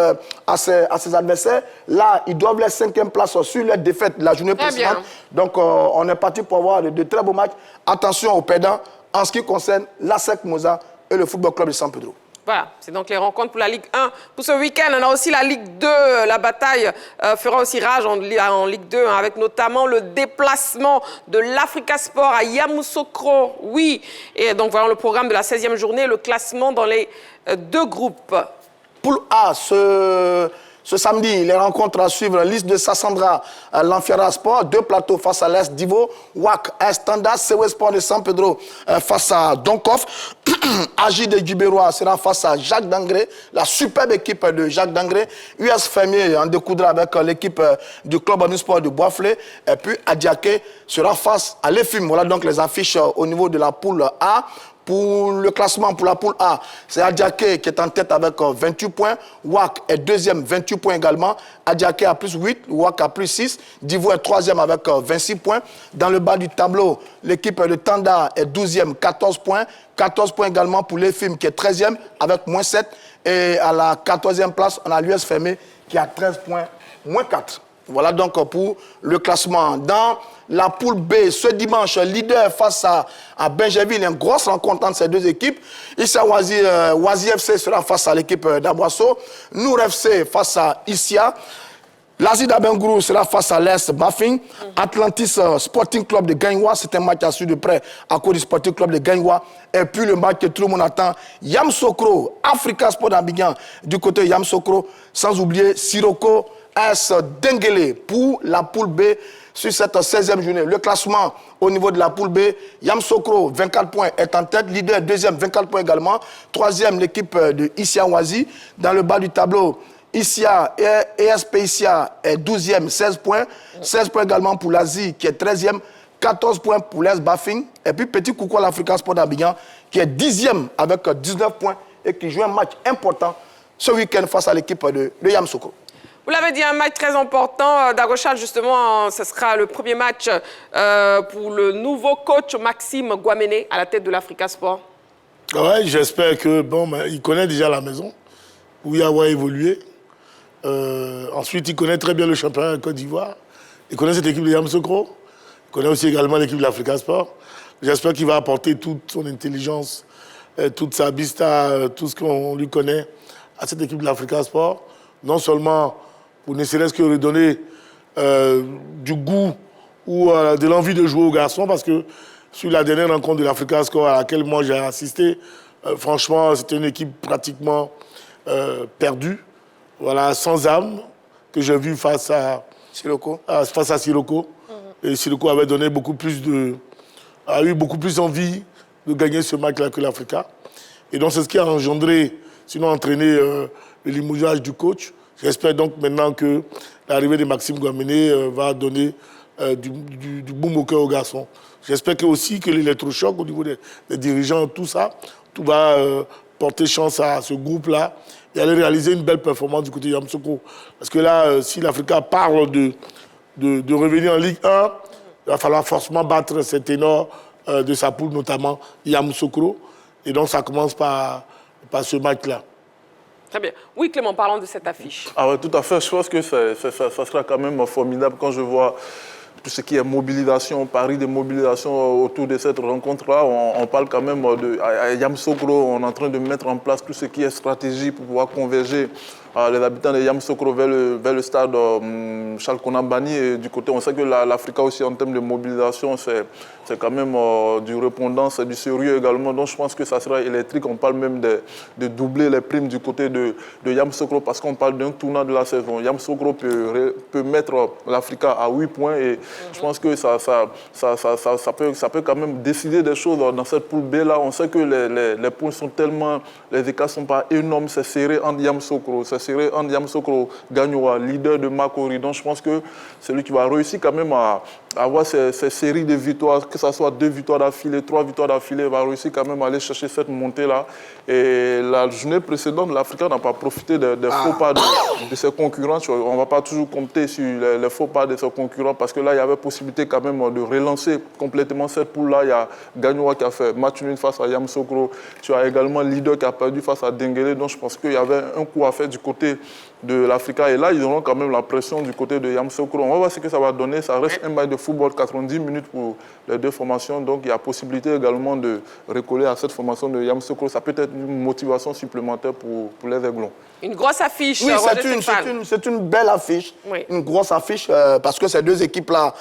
à ses adversaires. Là, ils doivent la 5e place sur leur défaite de la journée précédente. Donc, on est parti pour avoir de très beaux matchs. Attention aux perdants en ce qui concerne la SEC Mimosa et le Football Club de San Pedro. Voilà, c'est donc les rencontres pour la Ligue 1. Pour ce week-end, on a aussi la Ligue 2. La bataille fera aussi rage en Ligue 2, hein, avec notamment le déplacement de l'Africa Sport à Yamoussoukro. Oui, et donc voilà le programme de la 16e journée, le classement dans les 2 groupes. Poule A, ce samedi, les rencontres à suivre, liste de Sassandra, l'Anfiara Sport, 2 plateaux face à l'Est Divo, WAC, Standard, CW Sport de San Pedro face à Donkoff, Agi de Djibérois sera face à Jacques Dangré, la superbe équipe de Jacques Dangré, US Fermier en découdra avec l'équipe du club omnisport de Boisflé, et puis Adiaké sera face à l'EFIM. Voilà donc les affiches au niveau de la poule A. Pour le classement, pour la poule A, c'est Adiaké qui est en tête avec 28 points. WAC est 2e, 28 points également. Adiaké a plus 8, WAC a plus 6. Divo est 3e avec 26 points. Dans le bas du tableau, l'équipe de Tanda est 12e, 14 points. 14 points également pour l'EFIM qui est 13e avec moins 7. Et à la 14e place, on a l'US Fermé qui a 13 points, moins 4. Voilà donc pour le classement. Dans la poule B, ce dimanche, leader face à Benjerville, une grosse rencontre entre ces 2 équipes. Issa Wazi FC sera face à l'équipe d'Aboasso. Nour FC face à Issia. Lazida Bengourou sera face à l'Est Bafing. Atlantis Sporting Club de Gagnoua, c'est un match à suivre de près à cause du Sporting Club de Gagnoua. Et puis le match que tout le monde attend, Yamoussoukro, Africa Sport d'Abidjan du côté de Yamoussoukro, sans oublier Siroko S Dengele pour la poule B sur cette 16e journée. Le classement au niveau de la poule B, Yamoussoukro, 24 points, est en tête. Leader, 2e, 24 points également. 3e, l'équipe de Issia Wazi. Dans le bas du tableau, Issia, ESP Issia est 12e, 16 points. 16 points également pour l'Asie, qui est 13e. 14 points pour l'Est Bafing. Et puis, petit coucou à l'Africa Sport d'Abidjan, qui est 10e avec 19 points et qui joue un match important ce week-end face à l'équipe de Yamoussoukro. Vous l'avez dit, un match très important. Dagochal, justement, ce sera le premier match pour le nouveau coach Maxime Guamene à la tête de l'Africa Sport. Ouais, j'espère que, il connaît déjà la maison où il a évolué. Ensuite, il connaît très bien le championnat de Côte d'Ivoire. Il connaît cette équipe de Yamoussoukro. Il connaît aussi également l'équipe de l'Africa Sport. J'espère qu'il va apporter toute son intelligence, toute sa vista, tout ce qu'on lui connaît à cette équipe de l'Africa Sport. Non seulement pour ne serait-ce que redonner du goût ou de l'envie de jouer aux garçons, parce que sur la dernière rencontre de l'Africa Sport à laquelle moi j'ai assisté, franchement, c'était une équipe pratiquement perdue, voilà, sans âme, que j'ai vu face à Siroko. Et Siroko avait donné a eu beaucoup plus envie de gagner ce match-là que l'Africa. Et donc c'est ce qui a engendré, sinon entraîné le limogeage du coach. J'espère donc maintenant que l'arrivée de Maxime Guamene va donner du boum au cœur aux garçons. J'espère aussi que l'électrochoc au niveau des dirigeants, tout ça, tout va porter chance à ce groupe-là et aller réaliser une belle performance du côté de Yamoussoukro. Parce que là, si l'Africa parle de revenir en Ligue 1, il va falloir forcément battre ces ténors de sa poule, notamment Yamoussoukro. Et donc ça commence par ce match-là. Très bien. Oui, Clément, parlons de cette affiche. Ah ouais, tout à fait. Je pense que ça sera quand même formidable quand je vois tout ce qui est mobilisation, pari de mobilisation autour de cette rencontre-là. On parle quand même de Yamoussoukro, on est en train de mettre en place tout ce qui est stratégie pour pouvoir converger les habitants de Yamoussoukro vers le stade Charles Konambani. Et du côté, on sait que l'Africa aussi, en termes de mobilisation, c'est quand même du répondant, c'est du sérieux également. Donc je pense que ça sera électrique. On parle même de doubler les primes du côté de Yamoussoukro parce qu'on parle d'un tournant de la saison. Yamoussoukro peut mettre l'Africa à 8 points et je pense que ça peut quand même décider des choses dans cette poule B-là. On sait que les points sont tellement... Les écarts ne sont pas énormes. C'est serré entre Yamoussoukro. C'est serré entre Yamoussoukro Gagnoa, leader de Makori. Donc je pense que c'est lui qui va réussir quand même à avoir ces séries de victoires, que ce soit 2 victoires d'affilée, 3 victoires d'affilée, va réussir quand même à aller chercher cette montée-là. Et la journée précédente, l'Africa n'a pas profité des faux pas de ses concurrents. On ne va pas toujours compter sur les faux pas de ses concurrents parce que là, il y avait possibilité quand même de relancer complètement cette poule-là. Il y a Gagnoa qui a fait match nul face à Yamoussoukro. Tu as également leader qui a perdu face à Dengele. Donc je pense qu'il y avait un coup à faire du côté de l'Africa. Et là, ils auront quand même la pression du côté de Yamoussoukro. On va voir ce que ça va donner. Ça reste un match de football, 90 minutes pour les deux formations. Donc, il y a possibilité également de recoller à cette formation de Yamoussoukro. Ça peut être une motivation supplémentaire pour les Aiglons. Une grosse affiche. Oui, c'est une belle affiche. Oui. Une grosse affiche parce que ces deux équipes-là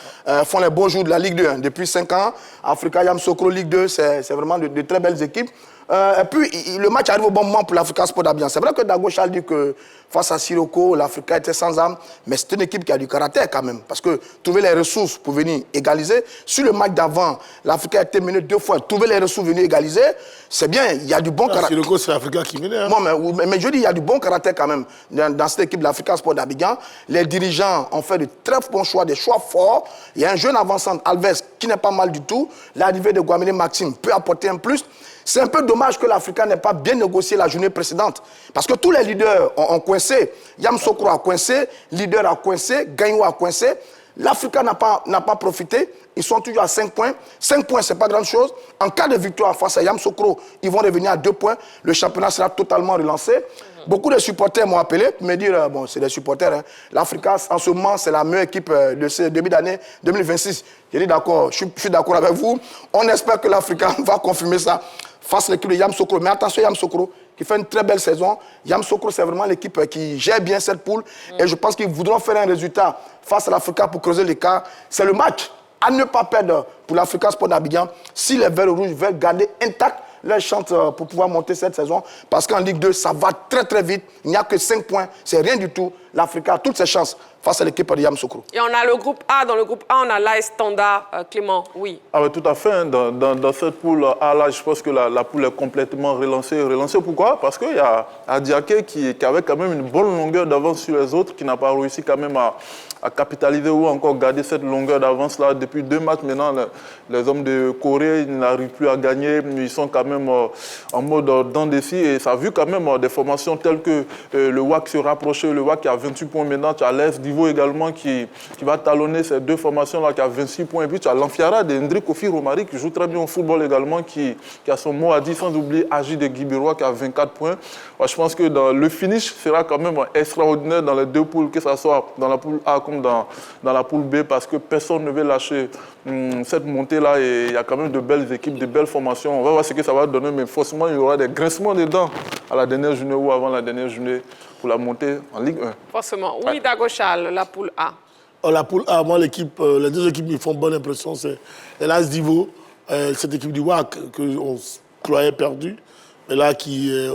font les bons jours de la Ligue 2. Hein. Depuis 5 ans, Africa Yamoussoukro Ligue 2, c'est vraiment de très belles équipes. Et puis, le match arrive au bon moment pour l'Africa Sport d'Abidjan. C'est vrai que Dagochal dit que face à Siroko, l'Africa était sans âme, mais c'est une équipe qui a du caractère quand même. Parce que trouver les ressources pour venir égaliser. Sur le match d'avant, l'Africa a été menée 2 fois. Trouver les ressources pour venir égaliser, c'est bien. Il y a du bon caractère. Siroko, c'est l'Africa qui menait. Hein. Non, mais je dis, il y a du bon caractère quand même dans cette équipe de l'Africa Sport d'Abidjan. Les dirigeants ont fait de très bons choix, des choix forts. Il y a un jeune avançant, Alves, qui n'est pas mal du tout. L'arrivée de Guamene Maxime peut apporter un plus. C'est un peu dommage que l'Africa n'ait pas bien négocié la journée précédente. Parce que tous les leaders ont coincé. Yamoussoukro a coincé, leader a coincé, Gagnoa a coincé. L'Africa n'a pas profité. Ils sont toujours à 5 points. 5 points, ce n'est pas grand chose. En cas de victoire face à Yamoussoukro, ils vont revenir à 2 points. Le championnat sera totalement relancé. Beaucoup de supporters m'ont appelé pour me dire, bon, c'est des supporters, hein. L'Africa, en ce moment, c'est la meilleure équipe de ce début d'année 2026. J'ai dit d'accord, je suis d'accord avec vous. On espère que l'Africa va confirmer ça face à l'équipe de Yamoussoukro. Mais attention, Yamoussoukro, qui fait une très belle saison. Yamoussoukro, c'est vraiment l'équipe qui gère bien cette poule. Et je pense qu'ils voudront faire un résultat face à l'Africa pour creuser l'écart. C'est le match à ne pas perdre pour l'Africa Sport d'Abidjan si les Verts rouges veulent garder intact leur chance pour pouvoir monter cette saison. Parce qu'en Ligue 2, ça va très très vite. Il n'y a que 5 points. C'est rien du tout. L'Africa a toutes ses chances face à l'équipe de Yamoussoukro. Et on a le groupe A. Dans le groupe A, on a l'AS Standard, Clément, oui. Ah oui, tout à fait. Dans cette poule A-là, je pense que la poule est complètement relancée. Relancée pourquoi? Parce qu'il y a Adiaké qui avait quand même une bonne longueur d'avance sur les autres, qui n'a pas réussi quand même à capitaliser ou encore garder cette longueur d'avance-là. Depuis 2 matchs maintenant, les hommes de Corée n'arrivent plus à gagner. Ils sont quand même en mode dents de scie. Et ça a vu quand même des formations telles que le WAC se rapprocher. Le WAC qui a 28 points maintenant. Tu as l'AS Divo également qui va talonner ces 2 formations-là, qui a 26 points. Et puis tu as l'Amfiara de Ndri Kofi Romari qui joue très bien au football également, qui a son mot à dire, sans oublier Agi de Guibiroa qui a 24 points. Moi, je pense que le finish sera quand même extraordinaire dans les 2 poules, que ce soit dans la poule A comme dans la poule B, parce que personne ne veut lâcher cette montée-là. Et il y a quand même de belles équipes, de belles formations. On va voir ce que ça va donner, mais forcément, il y aura des grincements dedans à la dernière journée ou avant la dernière journée pour la montée en Ligue 1. Forcément. Oui, Dagochal, la poule A. La poule A, moi, les 2 équipes me font bonne impression. C'est l'AS Divo, cette équipe du WAC qu'on croyait perdue, mais là qui est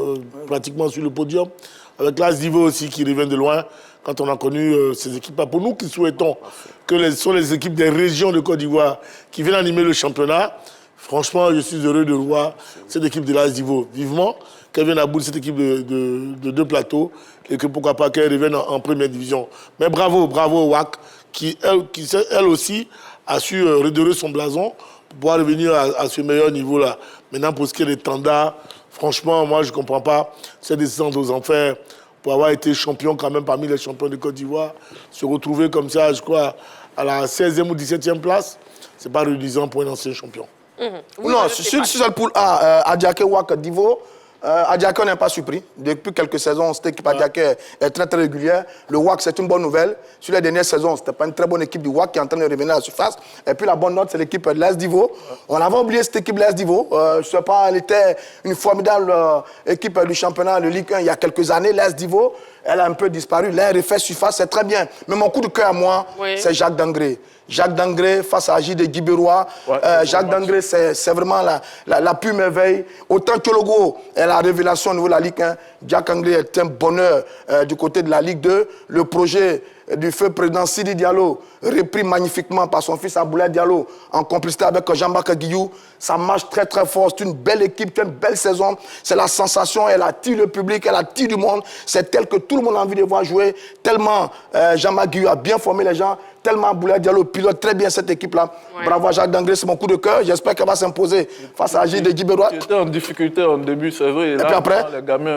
pratiquement sur le podium. Avec l'AS Divo aussi qui revient de loin. Quand on a connu ces équipes-là, pour nous qui souhaitons que ce sont les équipes des régions de Côte d'Ivoire qui viennent animer le championnat, franchement, je suis heureux de voir cette équipe de l'AS Divo vivement, qu'elle vienne à bout de cette équipe de 2 plateaux et que pourquoi pas qu'elle revienne en première division. Mais bravo au WAC qui elle aussi a su redorer son blason pour pouvoir revenir à ce meilleur niveau-là. Maintenant, pour ce qui est des standards, franchement, moi, je ne comprends pas cette descente aux enfers pour avoir été champion quand même parmi les champions de Côte d'Ivoire, se retrouver comme ça, je crois, à la 16e ou 17e place, c'est pas réduisant pour un ancien champion. Oui, non, sur le poule A, Adiaké, WAC, Divo, Adiaké, on n'est pas surpris. Depuis quelques saisons, cette équipe Adiaké est très très régulière. Le WAC, c'est une bonne nouvelle. Sur les dernières saisons, ce n'était pas une très bonne équipe du WAC qui est en train de revenir à la surface. Et puis la bonne note, c'est l'équipe de l'AS Divo. On avait oublié cette équipe de l'AS Divo. Je ne sais pas, elle était une formidable équipe du championnat de Ligue 1 il y a quelques années. L'AS Divo, elle a un peu disparu. Là, elle refait surface, c'est très bien. Mais mon coup de cœur à moi, c'est Jacques Dangré. Jacques Dangré face à Agi de Guibiroa. Jacques Dangré, c'est vraiment la pure merveille. Autant que Logo est la révélation au niveau de la Ligue 1, Jacques Dangré est un bonheur du côté de la Ligue 2. Le projet du feu président Sidi Diallo, repris magnifiquement par son fils Aboulaye Diallo, en complicité avec Jean-Marc Guillou. Ça marche très très fort. C'est une belle équipe, c'est une belle saison. C'est la sensation, elle attire le public, elle attire du monde. C'est tel que tout le monde a envie de voir jouer. Tellement Jean-Marc Guillou a bien formé les gens. Tellement Aboulaye Diallo pilote très bien cette équipe-là. Ouais. Bravo à Jacques Dangré, c'est mon coup de cœur. J'espère qu'elle va s'imposer face à Agi de Guibiroa. Qui était en difficulté en début, c'est vrai. Et puis après, les gamins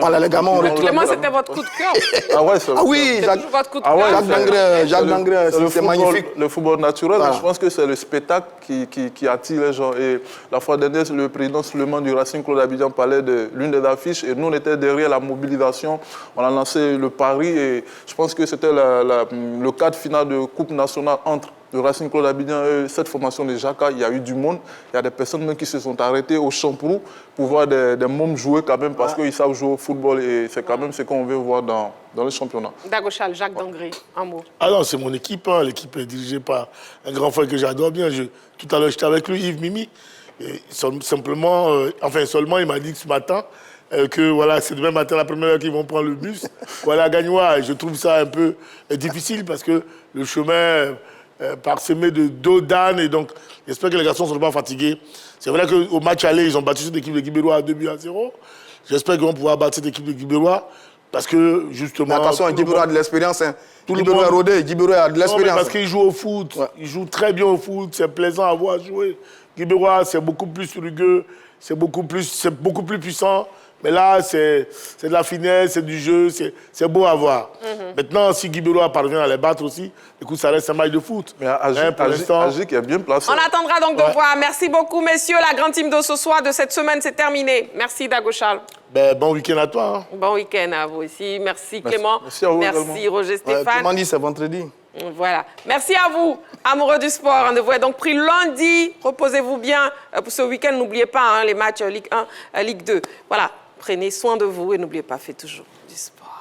ont retrouvé. Clément, c'était votre coup de cœur. Ah ouais, c'est oui, votre coup de cœur. Jacques Dangré, c'est magnifique. Le football naturel, voilà. Je pense que c'est le spectacle qui attire les gens. Et la fois dernière, le président Souleymane du Racing Club d'Abidjan parlait de l'une des affiches et nous, on était derrière la mobilisation. On a lancé le pari et je pense que c'était le quart de finale de Coupe nationale entre le Racing Club d'Abidjan et cette formation de Jaka. Il y a eu du monde. Il y a des personnes même qui se sont arrêtées au Champrou pour voir des mômes jouer quand même parce qu'ils savent jouer au football et c'est quand même ce qu'on veut voir dans le championnat. Dagochal, Jacques Dangré, un mot. Ah non, c'est mon équipe. Hein. L'équipe est dirigée par un grand frère que j'adore bien. Tout à l'heure, j'étais avec lui, Yves Mimi. Et seulement, il m'a dit ce matin que voilà, c'est demain matin la première heure qu'ils vont prendre le bus. Voilà, à Gagnois. Je trouve ça un peu difficile parce que le chemin parsemé d'eau d'âne et donc j'espère que les garçons ne sont pas fatigués. C'est vrai qu'au match aller, ils ont battu cette équipe de Guibiroa à 2-0. J'espère qu'ils vont pouvoir battre cette équipe de Guibiroa parce que justement... Mais attention, Guibiroa a de l'expérience. Hein. Guibiroa est rodé, Guibiroa a de l'expérience. Parce qu'ils jouent au foot, ils jouent très bien au foot, c'est plaisant à voir jouer. Guibiroa, c'est beaucoup plus rugueux, c'est beaucoup plus puissant. Mais là, c'est de la finesse, c'est du jeu, c'est beau à voir. Maintenant, si Guibiroa parvient à les battre aussi, écoute, ça reste un match de foot. Mais Agic est bien placé. On attendra donc de voir. Merci beaucoup, messieurs. La grande team de ce soir, de cette semaine, c'est terminé. Merci, Dagochal. Bon week-end à toi. Hein. Bon week-end à vous aussi. Merci, Clément. Merci à vous Merci, Roger Stéphane. Comment dit, c'est vendredi. Voilà. Merci à vous, amoureux du sport. Rendez-vous est donc pris lundi. Reposez-vous bien pour ce week-end. N'oubliez pas les matchs Ligue 1, Ligue 2. Voilà. Prenez soin de vous et n'oubliez pas, faites toujours du sport.